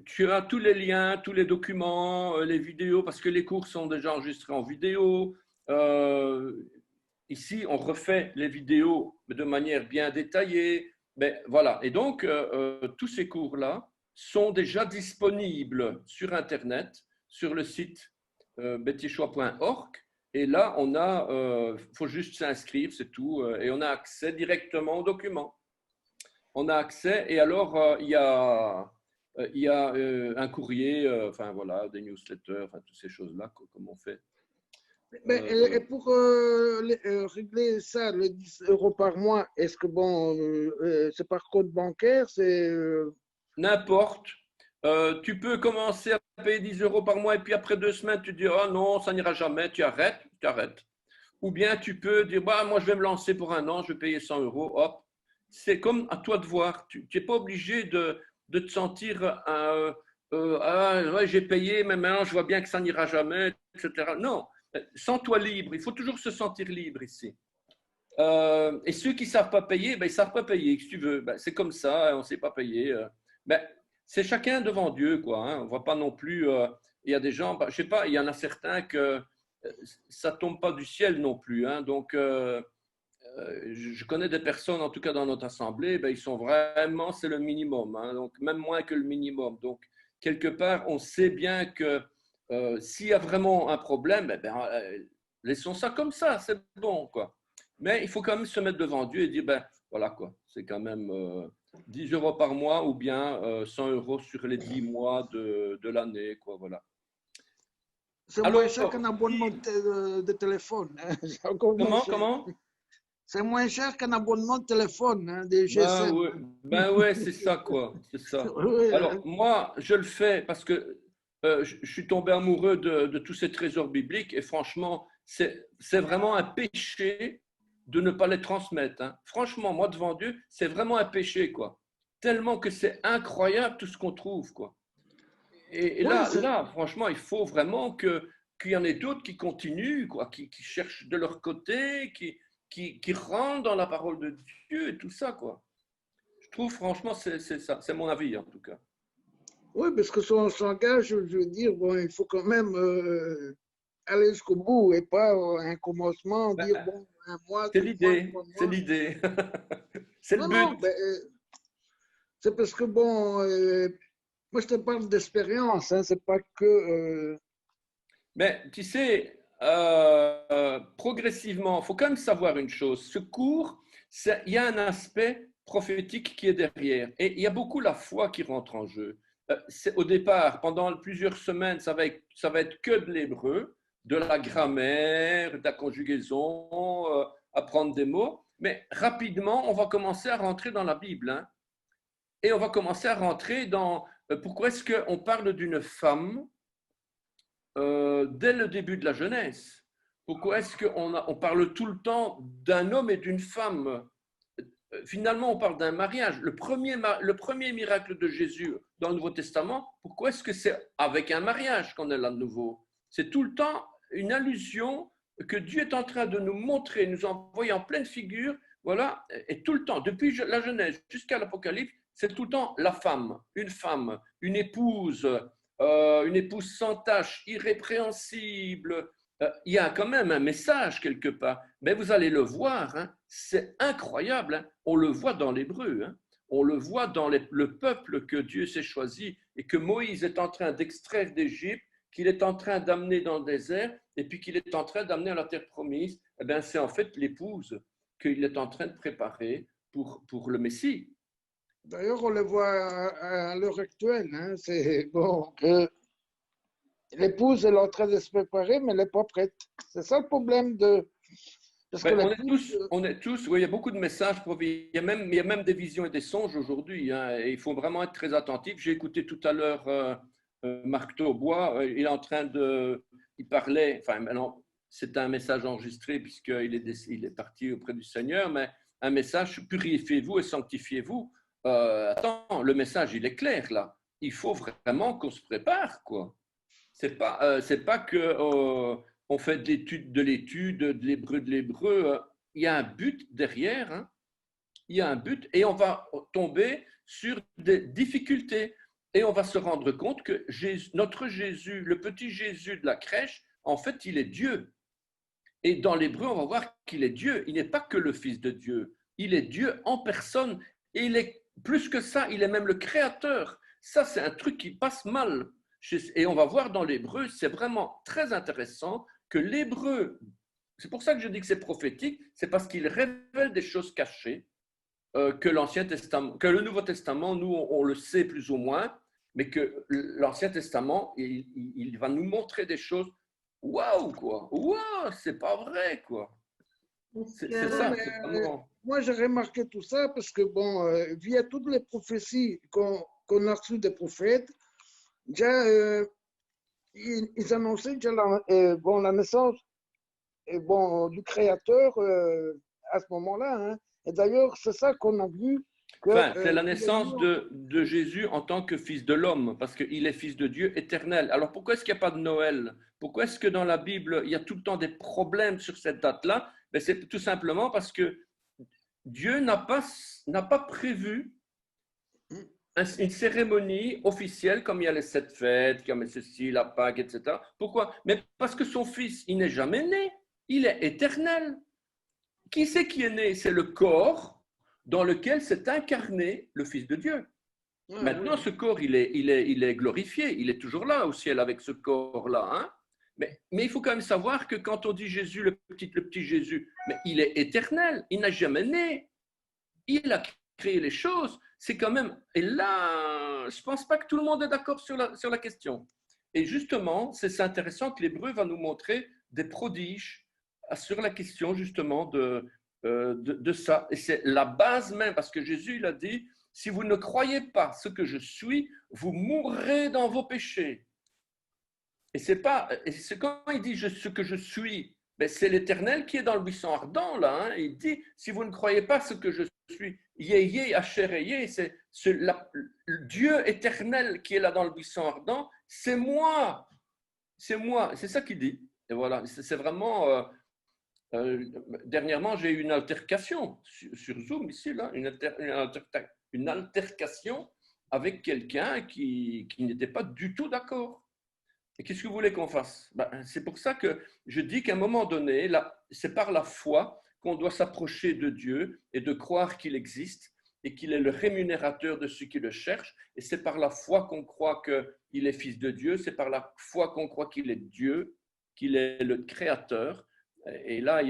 tu as tous les liens, tous les documents, les vidéos, parce que les cours sont déjà enregistrés en vidéo. Ici, on refait les vidéos de manière bien détaillée. Mais voilà. Et donc, tous ces cours-là sont déjà disponibles sur Internet, sur le site betichois.org. Et là, faut juste s'inscrire, c'est tout. Et on a accès directement aux documents. On a accès, et alors il y a un courrier, enfin voilà, des newsletters, enfin, toutes ces choses-là, comme on fait. Et pour régler ça, les 10 € par mois, est-ce que c'est par compte bancaire, N'importe. Tu peux commencer à payer 10 € par mois, et puis après 2 semaines, tu dis, oh non, ça n'ira jamais, tu arrêtes. Ou bien tu peux dire, moi je vais me lancer pour 1 an, je vais payer 100 €, hop. C'est comme à toi de voir. Tu n'es pas obligé de te sentir ouais, j'ai payé, mais maintenant je vois bien que ça n'ira jamais, etc. Non, sens-toi libre. Il faut toujours se sentir libre ici. Et ceux qui ne savent pas payer, ils ne savent pas payer, si tu veux. C'est comme ça, on ne sait pas payer. C'est chacun devant Dieu, quoi. Hein. On ne voit pas non plus. Il y a des gens, je ne sais pas, il y en a certains que ça ne tombe pas du ciel non plus. Hein. Donc, je connais des personnes, en tout cas dans notre assemblée, ben, ils sont vraiment, c'est le minimum, hein, donc même moins que le minimum. Donc, quelque part, on sait bien que s'il y a vraiment un problème, eh ben, laissons ça comme ça, c'est bon, quoi. Mais il faut quand même se mettre devant Dieu et dire, ben voilà, quoi, c'est quand même 10 € par mois ou bien 100 € sur les 10 mois de l'année, quoi, voilà. C'est moins cher qu'un abonnement de téléphone. Hein. Comment? C'est moins cher qu'un abonnement de téléphone, hein, des GSM. Ben ouais, c'est ça, quoi. C'est ça. Oui, Alors, moi, je le fais parce que je suis tombé amoureux de tous ces trésors bibliques et franchement, c'est vraiment un péché de ne pas les transmettre. Hein. Franchement, moi, devant Dieu, c'est vraiment un péché, quoi. Tellement que c'est incroyable tout ce qu'on trouve, quoi. Et là, franchement, il faut vraiment qu'il y en ait d'autres qui continuent, quoi, qui cherchent de leur côté, qui rentrent dans la parole de Dieu et tout ça, quoi. Je trouve, franchement, c'est ça. C'est mon avis, en tout cas. Oui, parce que si on s'engage, je veux dire, bon, il faut quand même aller jusqu'au bout et pas un commencement, dire, bon, un mois, c'est l'idée. C'est l'idée. C'est le but. Non, c'est parce que, bon, moi, je te parle d'expérience, hein, c'est pas que... Mais tu sais, progressivement, il faut quand même savoir une chose. Ce cours, il y a un aspect prophétique qui est derrière. Et il y a beaucoup la foi qui rentre en jeu. Au départ, pendant plusieurs semaines, ça va être que de l'hébreu, de la grammaire, de la conjugaison, apprendre des mots. Mais rapidement, on va commencer à rentrer dans la Bible. Hein, et on va commencer à rentrer dans pourquoi est-ce qu'on parle d'une femme dès le début de la Genèse. Pourquoi est-ce qu'on parle tout le temps d'un homme et d'une femme? Finalement, on parle d'un mariage. Le premier miracle de Jésus dans le Nouveau Testament, pourquoi est-ce que c'est avec un mariage qu'on est là de nouveau? C'est tout le temps une allusion que Dieu est en train de nous montrer, nous envoyer en pleine figure, voilà, et tout le temps, depuis la Genèse jusqu'à l'Apocalypse, c'est tout le temps la femme, une épouse sans tache, irrépréhensible. Il y a quand même un message quelque part. Mais vous allez le voir, hein, c'est incroyable. Hein, on le voit dans l'hébreu. Hein, on le voit dans le peuple que Dieu s'est choisi et que Moïse est en train d'extraire d'Égypte, qu'il est en train d'amener dans le désert et puis qu'il est en train d'amener à la terre promise. Eh bien, c'est en fait l'épouse qu'il est en train de préparer pour le Messie. D'ailleurs, on le voit à l'heure actuelle. Hein, c'est bon que l'épouse est en train de se préparer, mais elle n'est pas prête. C'est ça le problème de. Parce que on est tous, oui, il y a beaucoup de messages, il y a même des visions et des songes aujourd'hui. Hein, et il faut vraiment être très attentif. J'ai écouté tout à l'heure Marc Taubois, il est en train il parlait, enfin maintenant, c'est un message enregistré puisqu'il il est parti auprès du Seigneur, mais un message, purifiez-vous et sanctifiez-vous. Attends, le message, il est clair là. Il faut vraiment qu'on se prépare, quoi. C'est pas que on fait de l'étude, de l'hébreu. Il y a un but derrière. Hein. Il y a un but et on va tomber sur des difficultés. Et on va se rendre compte que notre Jésus, le petit Jésus de la crèche, en fait, il est Dieu. Et dans l'hébreu, on va voir qu'il est Dieu. Il n'est pas que le Fils de Dieu. Il est Dieu en personne. Et il est plus que ça, il est même le Créateur. Ça, c'est un truc qui passe mal. Et on va voir dans l'hébreu, c'est vraiment très intéressant que l'hébreu, c'est pour ça que je dis que c'est prophétique, c'est parce qu'il révèle des choses cachées que l'Ancien Testament, que le Nouveau Testament, nous, on le sait plus ou moins, mais que l'Ancien Testament, il va nous montrer des choses. Waouh, quoi! Waouh, c'est pas vrai, quoi! C'est ça. Moi, j'ai remarqué tout ça parce que, bon, via toutes les prophéties qu'on a reçues des prophètes, déjà, ils annonçaient déjà la naissance du Créateur à ce moment-là. Hein. Et d'ailleurs, c'est ça qu'on a vu. C'est la naissance de Jésus en tant que fils de l'homme, parce qu'il est fils de Dieu éternel. Alors pourquoi est-ce qu'il n'y a pas de Noël? Pourquoi est-ce que dans la Bible, il y a tout le temps des problèmes sur cette date-là? Ben, c'est tout simplement parce que Dieu n'a pas prévu une cérémonie officielle comme il y a les 7 fêtes, comme ceci, la Pâque, etc. Pourquoi? Mais parce que son fils, il n'est jamais né. Il est éternel. qui c'est qui est né? C'est le corps dans lequel s'est incarné le Fils de Dieu. Maintenant, ce corps, il est glorifié, il est toujours là au ciel avec ce corps-là. Hein? Mais il faut quand même savoir que quand on dit Jésus, le petit Jésus, mais il est éternel, il n'a jamais né. Il a créé les choses. C'est quand même. Et là, je ne pense pas que tout le monde est d'accord sur la question. Et justement, c'est intéressant que l'Hébreu va nous montrer des prodiges sur la question justement de ça. Et c'est la base même, parce que Jésus, il a dit, si vous ne croyez pas ce que je suis, vous mourrez dans vos péchés. Et c'est quand il dit ce que je suis, ben c'est l'Éternel qui est dans le buisson ardent, là. Hein. Il dit, si vous ne croyez pas ce que je suis, Yé, Asher Yé, c'est le Dieu éternel qui est là dans le buisson ardent, c'est moi. C'est moi. C'est ça qu'il dit. Et voilà, c'est vraiment... dernièrement, j'ai eu une altercation sur Zoom, ici, là, une altercation avec quelqu'un qui n'était pas du tout d'accord. Et qu'est-ce que vous voulez qu'on fasse? C'est pour ça que je dis qu'à un moment donné, c'est par la foi qu'on doit s'approcher de Dieu et de croire qu'il existe et qu'il est le rémunérateur de ceux qui le cherchent. Et c'est par la foi qu'on croit qu'il est fils de Dieu, c'est par la foi qu'on croit qu'il est Dieu, qu'il est le créateur. Et là,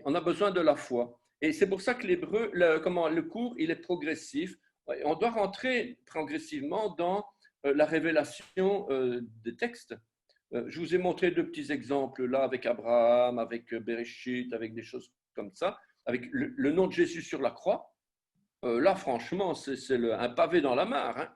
on a besoin de la foi. Et c'est pour ça que le cours, il est progressif. On doit rentrer progressivement dans la révélation des textes. Je vous ai montré 2 petits exemples là avec Abraham, avec Bereshit, avec des choses comme ça, avec le nom de Jésus sur la croix. Là, franchement, c'est un pavé dans la mare. Hein,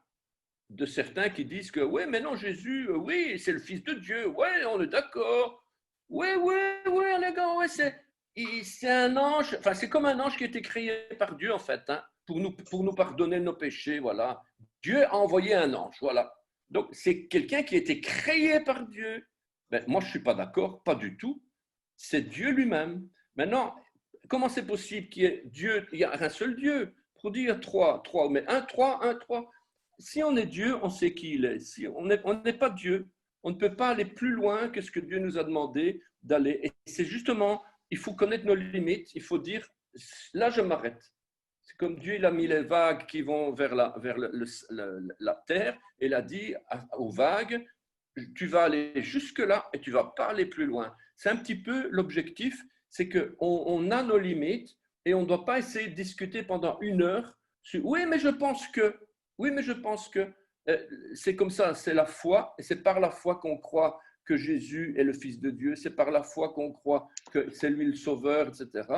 de certains qui disent que oui, mais non, Jésus, oui, c'est le Fils de Dieu. Oui, on est d'accord. Oui, les gars, ouais, c'est un ange. Enfin, c'est comme un ange qui a été créé par Dieu, en fait, hein, pour nous pardonner nos péchés. Voilà. Dieu a envoyé un ange, voilà. Donc, c'est quelqu'un qui a été créé par Dieu. Ben, moi, je ne suis pas d'accord, pas du tout. C'est Dieu lui-même. Maintenant, comment c'est possible qu'il y ait Dieu, il y a un seul Dieu? Pour dire trois, mais un, trois. Si on est Dieu, on sait qui il est. Si on n'est pas Dieu, on ne peut pas aller plus loin que ce que Dieu nous a demandé d'aller. Et c'est justement, il faut connaître nos limites, il faut dire, là, je m'arrête. C'est comme Dieu, il a mis les vagues qui vont vers la terre, et il a dit aux vagues, tu vas aller jusque-là et tu ne vas pas aller plus loin. C'est un petit peu l'objectif, c'est qu'on a nos limites et on ne doit pas essayer de discuter pendant 1 heure sur oui, mais je pense que, c'est comme ça, c'est la foi, et c'est par la foi qu'on croit que Jésus est le Fils de Dieu, c'est par la foi qu'on croit que c'est lui le Sauveur, etc.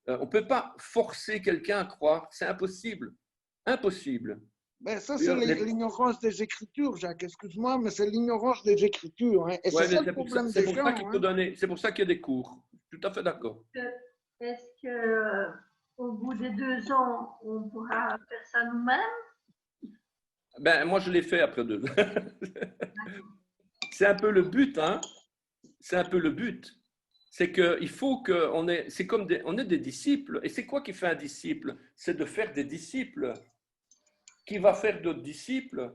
On ne peut pas forcer quelqu'un à croire, c'est impossible. Impossible. Ben ça, c'est l'ignorance des Écritures, Jacques. Excuse-moi, mais c'est l'ignorance des Écritures. Hein. Et ouais, c'est ça le problème des gens. C'est pour ça qu'il y a des cours. Tout à fait d'accord. Est-ce qu'au bout des 2 ans, on pourra faire ça nous-mêmes? Ben, moi, je l'ai fait après 2 ans. C'est un peu le but, hein. C'est un peu le but. C'est qu'il faut qu'on ait, c'est comme on est des disciples. Et c'est quoi qui fait un disciple? C'est de faire des disciples. Qui va faire d'autres disciples?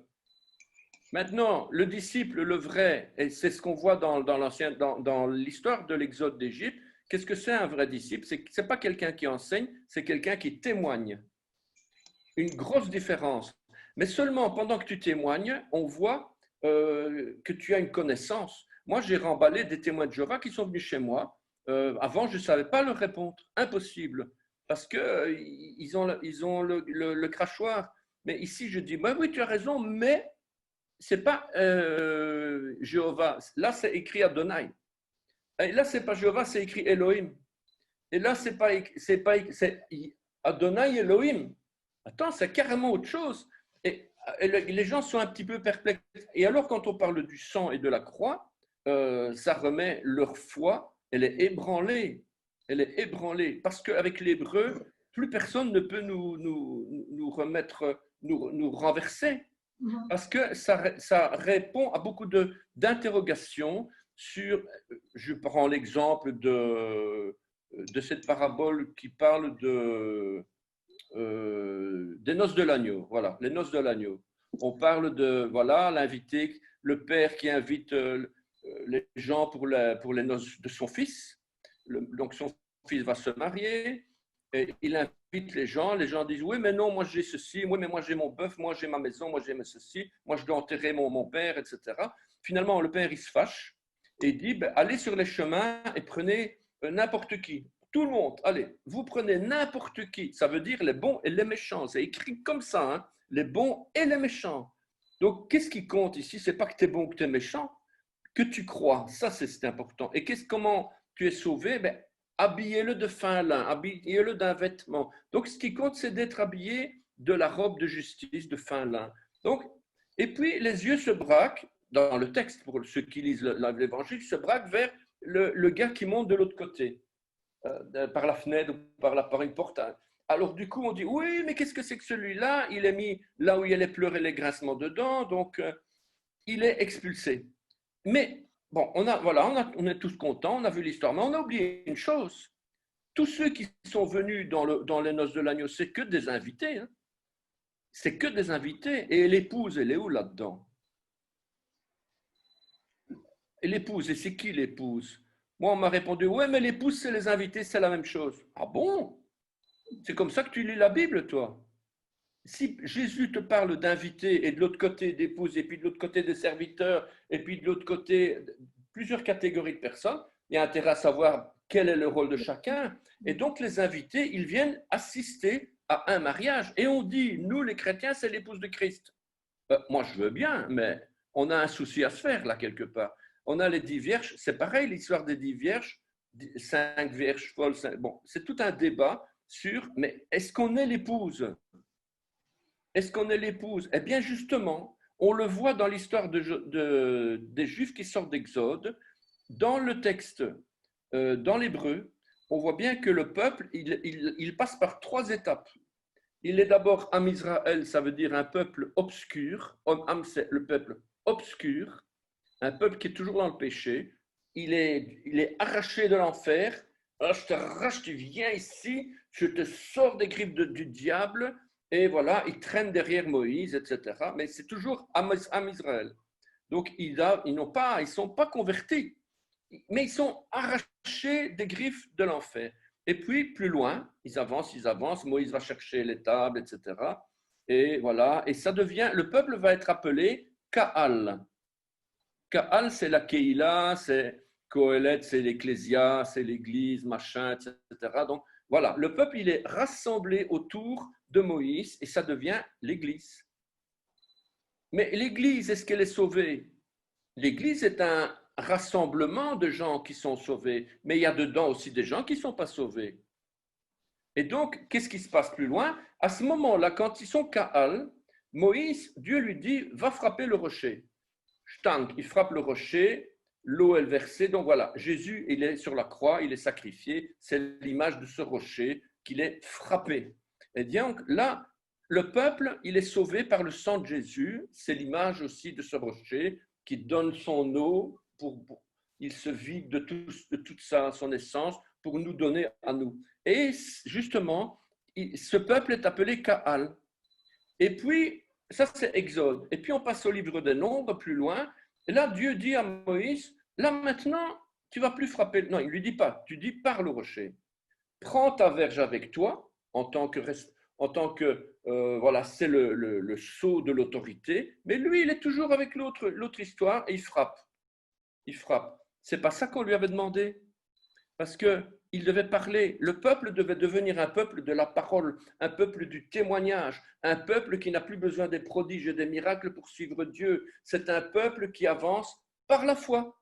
Maintenant, le disciple, le vrai, et c'est ce qu'on voit dans l'histoire de l'exode d'Égypte, qu'est-ce que c'est un vrai disciple? Ce n'est pas quelqu'un qui enseigne, c'est quelqu'un qui témoigne. Une grosse différence. Mais seulement pendant que tu témoignes, on voit que tu as une connaissance. Moi, j'ai remballé des témoins de Jéhovah qui sont venus chez moi. Avant, je ne savais pas leur répondre. Impossible. Parce qu'ils ont le crachoir. Mais ici, je dis, oui, tu as raison, mais ce n'est pas Jéhovah. Là, c'est écrit Adonai. Et là, ce n'est pas Jéhovah, c'est écrit Elohim. Et là, c'est Adonai Elohim. Attends, c'est carrément autre chose. Et les gens sont un petit peu perplexes. Et alors, quand on parle du sang et de la croix, ça remet leur foi, elle est ébranlée. Elle est ébranlée. Parce qu'avec l'hébreu, plus personne ne peut nous remettre, nous renverser. Parce que ça répond à beaucoup d'interrogations sur, je prends l'exemple de cette parabole qui parle des noces de l'agneau. Voilà, les noces de l'agneau. On parle de, voilà, l'invité, le père qui invite les gens pour les noces de son fils. Donc son fils va se marier, et il invite les gens disent, oui, mais non, moi j'ai ceci, oui, mais moi j'ai mon bœuf, moi j'ai ma maison, moi j'ai ceci, moi je dois enterrer mon père, etc. Finalement, le père, il se fâche et il dit, ben, allez sur les chemins et prenez n'importe qui. Tout le monde, allez, vous prenez n'importe qui. Ça veut dire les bons et les méchants. C'est écrit comme ça, hein, les bons et les méchants. Donc, qu'est-ce qui compte ici? C'est pas que tu es bon ou que tu es méchant, que tu crois. Ça, c'est important. Et comment tu es sauvé? Ben, habillez-le de fin lin, habillez-le d'un vêtement. Donc, ce qui compte, c'est d'être habillé de la robe de justice de fin lin. Donc, et puis, les yeux se braquent, dans le texte, pour ceux qui lisent l'évangile, se braquent vers le gars qui monte de l'autre côté, par la fenêtre ou par une porte. Alors, du coup, on dit, oui, mais qu'est-ce que c'est que celui-là? Il est mis là où il y a les pleurs et les grincements dedans, donc il est expulsé. Mais, bon, on est tous contents, on a vu l'histoire, mais on a oublié une chose. Tous ceux qui sont venus dans les noces de l'agneau, c'est que des invités. Hein. C'est que des invités. Et l'épouse, elle est où là-dedans? Et l'épouse, et c'est qui l'épouse? Moi, on m'a répondu, ouais, mais l'épouse, c'est les invités, c'est la même chose. Ah bon? C'est comme ça que tu lis la Bible, toi? Si Jésus te parle d'invités et de l'autre côté d'épouse, et puis de l'autre côté des serviteurs, et puis de l'autre côté plusieurs catégories de personnes, il y a intérêt à savoir quel est le rôle de chacun. Et donc, les invités, ils viennent assister à un mariage. Et on dit, nous, les chrétiens, c'est l'épouse de Christ. Moi, je veux bien, mais on a un souci à se faire, là, quelque part. On a les 10 vierges, c'est pareil, l'histoire des 10 vierges, 5 vierges folles, bon, c'est tout un débat sur, mais est-ce qu'on est l'épouse? Est-ce qu'on est l'épouse? Eh bien, justement, on le voit dans l'histoire des Juifs qui sortent d'Exode, dans le texte, dans l'hébreu, on voit bien que le peuple, il passe par 3 étapes. Il est d'abord Am Israël, ça veut dire un peuple obscur. Am, c'est le peuple obscur, un peuple qui est toujours dans le péché. Il est arraché de l'enfer. Alors, je te arrache, tu viens ici, je te sors des griffes du diable. Et voilà, il traîne derrière Moïse, etc. Mais c'est toujours Am Israël. Donc, ils ne sont pas convertis, mais ils sont arrachés des griffes de l'enfer. Et puis, plus loin, ils avancent, Moïse va chercher les tables, etc. Et voilà, et ça devient, le peuple va être appelé Ka'al. Ka'al, c'est la Keïla, c'est Kohelet, c'est l'Ecclésia, c'est l'Église, machin, etc. Donc, voilà, le peuple, il est rassemblé autour de Moïse et ça devient l'Église. Mais l'Église, est-ce qu'elle est sauvée? L'Église est un rassemblement de gens qui sont sauvés, mais il y a dedans aussi des gens qui ne sont pas sauvés. Et donc, qu'est-ce qui se passe plus loin? À ce moment-là, quand ils sont Ka'al, Moïse, Dieu lui dit, va frapper le rocher. Shtank, il frappe le rocher, l'eau est versée. Donc voilà, Jésus, il est sur la croix, il est sacrifié. C'est l'image de ce rocher qu'il est frappé. Et donc là, le peuple, il est sauvé par le sang de Jésus. C'est l'image aussi de ce rocher qui donne son eau, il se vide de toute son essence pour nous donner à nous. Et justement, ce peuple est appelé Ka'al. Et puis, ça c'est Exode. Et puis on passe au livre des Nombres, plus loin. Et là, Dieu dit à Moïse, là maintenant, tu ne vas plus frapper. Non, il ne lui dit pas, tu dis parle au rocher. Prends ta verge avec toi, en tant que voilà, c'est le sceau de l'autorité, mais lui, il est toujours avec l'autre histoire et il frappe. Il frappe. C'est pas ça qu'on lui avait demandé, parce que il devait parler. Le peuple devait devenir un peuple de la parole, un peuple du témoignage, un peuple qui n'a plus besoin des prodiges et des miracles pour suivre Dieu. C'est un peuple qui avance par la foi.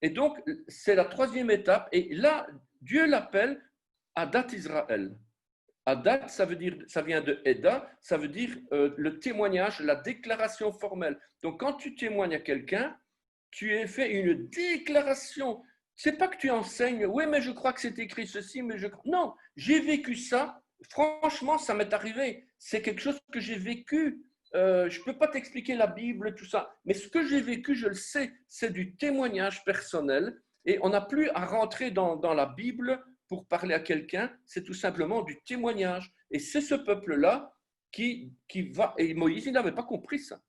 Et donc, c'est la 3e étape. Et là, Dieu l'appelle Adat Israël. Adat, ça vient de Eda, ça veut dire le témoignage, la déclaration formelle. Donc, quand tu témoignes à quelqu'un, tu as fait une déclaration. C'est pas que tu enseignes, oui, mais je crois que c'est écrit ceci, mais non, j'ai vécu ça. Franchement, ça m'est arrivé. C'est quelque chose que j'ai vécu. Je ne peux pas t'expliquer la Bible, tout ça. Mais ce que j'ai vécu, je le sais, c'est du témoignage personnel. Et on n'a plus à rentrer dans la Bible pour parler à quelqu'un, c'est tout simplement du témoignage. Et c'est ce peuple-là qui va... Et Moïse, il n'avait pas compris ça.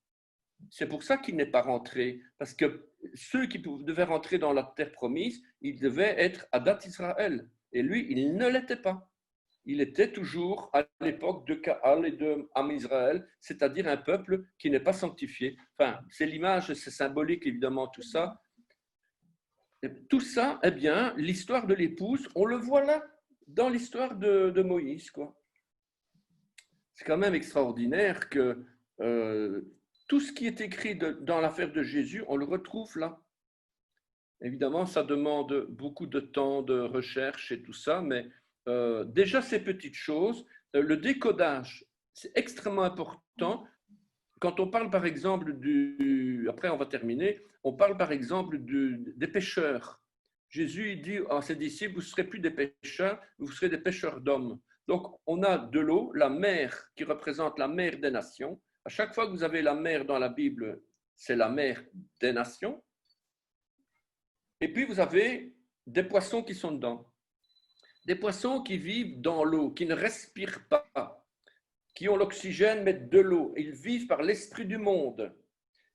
C'est pour ça qu'il n'est pas rentré. Parce que ceux qui devaient rentrer dans la terre promise, ils devaient être Adat Israël. Et lui, il ne l'était pas. Il était toujours à l'époque de Kaal et de Am Israël, c'est-à-dire un peuple qui n'est pas sanctifié. Enfin, c'est l'image, c'est symbolique évidemment tout ça. Et tout ça, eh bien, l'histoire de l'épouse, on le voit là, dans l'histoire de Moïse, quoi. C'est quand même extraordinaire que tout ce qui est écrit dans l'affaire de Jésus, on le retrouve là. Évidemment, ça demande beaucoup de temps de recherche et tout ça, mais déjà ces petites choses, le décodage, c'est extrêmement important. Quand on parle par exemple après on va terminer, on parle par exemple des pêcheurs. Jésus il dit à ses disciples, vous ne serez plus des pêcheurs, vous serez des pêcheurs d'hommes. Donc on a de l'eau, la mer qui représente la mer des nations. À chaque fois que vous avez la mer dans la Bible, c'est la mer des nations. Et puis vous avez des poissons qui sont dedans. Des poissons qui vivent dans l'eau, qui ne respirent pas, qui ont l'oxygène mais de l'eau. Ils vivent par l'esprit du monde.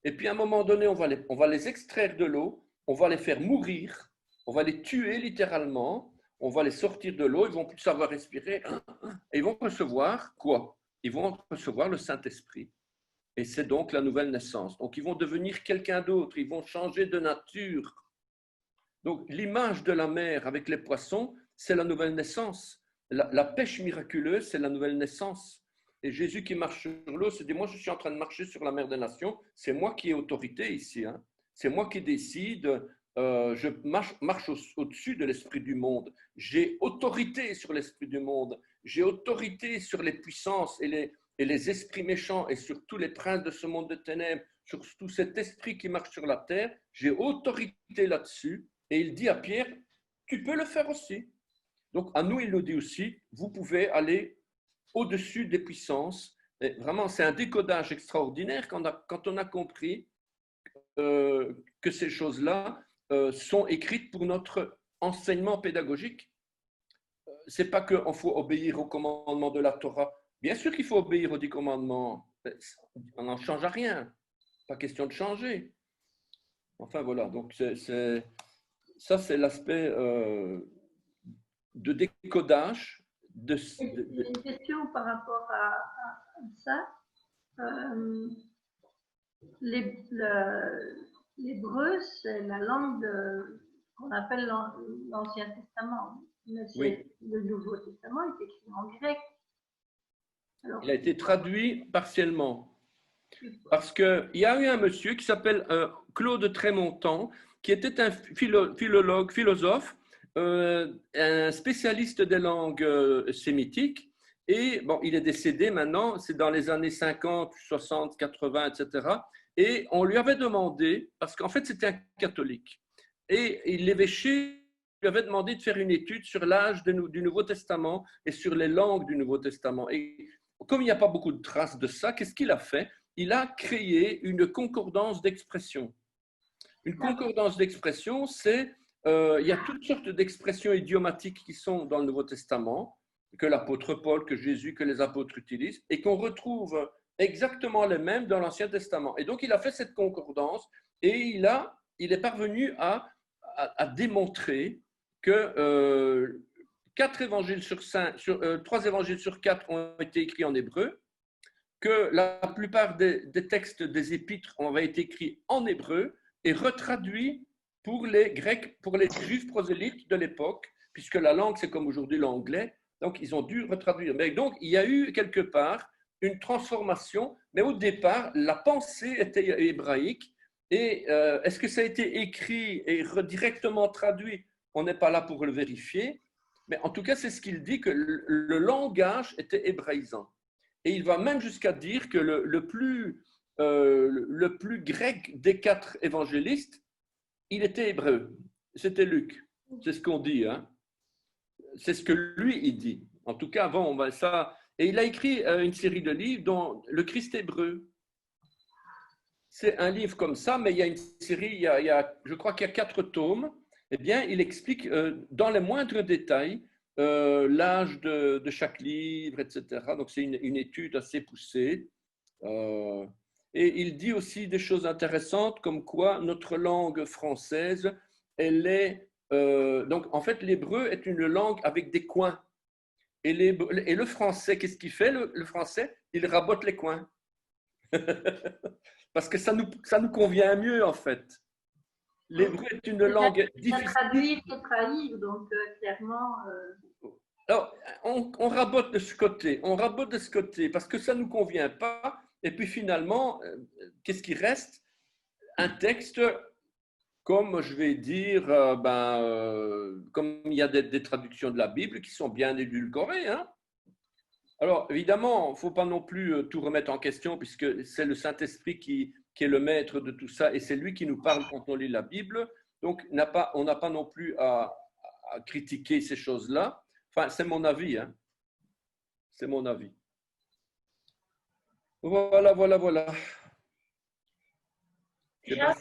Et puis à un moment donné, on va les extraire de l'eau, on va les faire mourir, on va les tuer littéralement, on va les sortir de l'eau, ils vont plus savoir respirer, et ils vont recevoir quoi? Ils vont recevoir le Saint-Esprit. Et c'est donc la nouvelle naissance. Donc ils vont devenir quelqu'un d'autre, ils vont changer de nature. Donc l'image de la mer avec les poissons, c'est la nouvelle naissance. La pêche miraculeuse, c'est la nouvelle naissance. Et Jésus qui marche sur l'eau se dit, moi je suis en train de marcher sur la mer des nations, c'est moi qui ai autorité ici. Hein. C'est moi qui décide, je marche au-dessus de l'esprit du monde. J'ai autorité sur l'esprit du monde. J'ai autorité sur les puissances et les esprits méchants et sur tous les princes de ce monde de ténèbres, sur tout cet esprit qui marche sur la terre. J'ai autorité là-dessus. Et il dit à Pierre, tu peux le faire aussi. Donc à nous, il nous dit aussi, vous pouvez aller au-dessus des puissances. Et vraiment, c'est un décodage extraordinaire quand on a compris que ces choses-là sont écrites pour notre enseignement pédagogique. C'est pas qu'il faut obéir aux commandements de la Torah. Bien sûr qu'il faut obéir aux 10 commandements. On n'en change à rien. Pas question de changer. Enfin voilà, donc ça c'est l'aspect de décodage. J'ai une question par rapport à ça. L'hébreu, c'est la langue qu'on appelle l'Ancien Testament. Mais Oui. Le Nouveau Testament est écrit en grec. Alors, il a été traduit partiellement. Parce qu'il y a eu un monsieur qui s'appelle Claude Trémontant, qui était un philologue, philosophe, un spécialiste des langues sémitiques. Et bon, il est décédé maintenant, c'est dans les années 50, 60, 80, etc. Et on lui avait demandé, parce qu'en fait c'était un catholique, et l'évêché lui avait demandé de faire une étude sur l'âge du Nouveau Testament et sur les langues du Nouveau Testament. Et comme il n'y a pas beaucoup de traces de ça, qu'est-ce qu'il a fait? Il a créé une concordance d'expression. Une concordance d'expression, c'est, il y a toutes sortes d'expressions idiomatiques qui sont dans le Nouveau Testament, que l'apôtre Paul, que Jésus, que les apôtres utilisent, et qu'on retrouve exactement les mêmes dans l'Ancien Testament. Et donc, il a fait cette concordance, et il est parvenu à démontrer que 3 évangiles sur 4 ont été écrits en hébreu, que la plupart des textes des épîtres ont été écrits en hébreu et retraduits pour les Grecs, pour les Juifs prosélytes de l'époque, puisque la langue, c'est comme aujourd'hui l'anglais, donc ils ont dû retraduire. Mais donc, il y a eu quelque part une transformation, mais au départ, la pensée était hébraïque. Et est-ce que ça a été écrit et directement traduit? On n'est pas là pour le vérifier, mais en tout cas, c'est ce qu'il dit, que le langage était hébraïsant. Et il va même jusqu'à dire que le plus grec des 4 évangélistes, il était hébreu. C'était Luc. C'est ce qu'on dit. Hein. C'est ce que lui, il dit. En tout cas, bon, ben ça. Et il a écrit une série de livres dont Le Christ hébreu. C'est un livre comme ça, mais il y a une série, je crois qu'il y a 4 tomes. Eh bien, il explique dans les moindres détails l'âge de chaque livre, etc. Donc, c'est une étude assez poussée. Et il dit aussi des choses intéressantes, comme quoi notre langue française, elle est donc, en fait, l'hébreu est une langue avec des coins. Et le français, qu'est-ce qu'il fait, le français? Il rabote les coins. Parce que ça nous convient mieux, en fait. L'hébreu est une langue difficile. Traduire, c'est trahir, donc clairement. Alors, on rabote de ce côté, parce que ça ne nous convient pas. Et puis finalement, qu'est-ce qui reste? Un texte, comme je vais dire, comme il y a des traductions de la Bible qui sont bien édulcorées. Hein? Alors, évidemment, il ne faut pas non plus tout remettre en question, puisque c'est le Saint-Esprit qui est le maître de tout ça, et c'est lui qui nous parle quand on lit la Bible. Donc, on n'a pas non plus à critiquer ces choses-là. Enfin, c'est mon avis. Hein. C'est mon avis. Voilà. Jacques,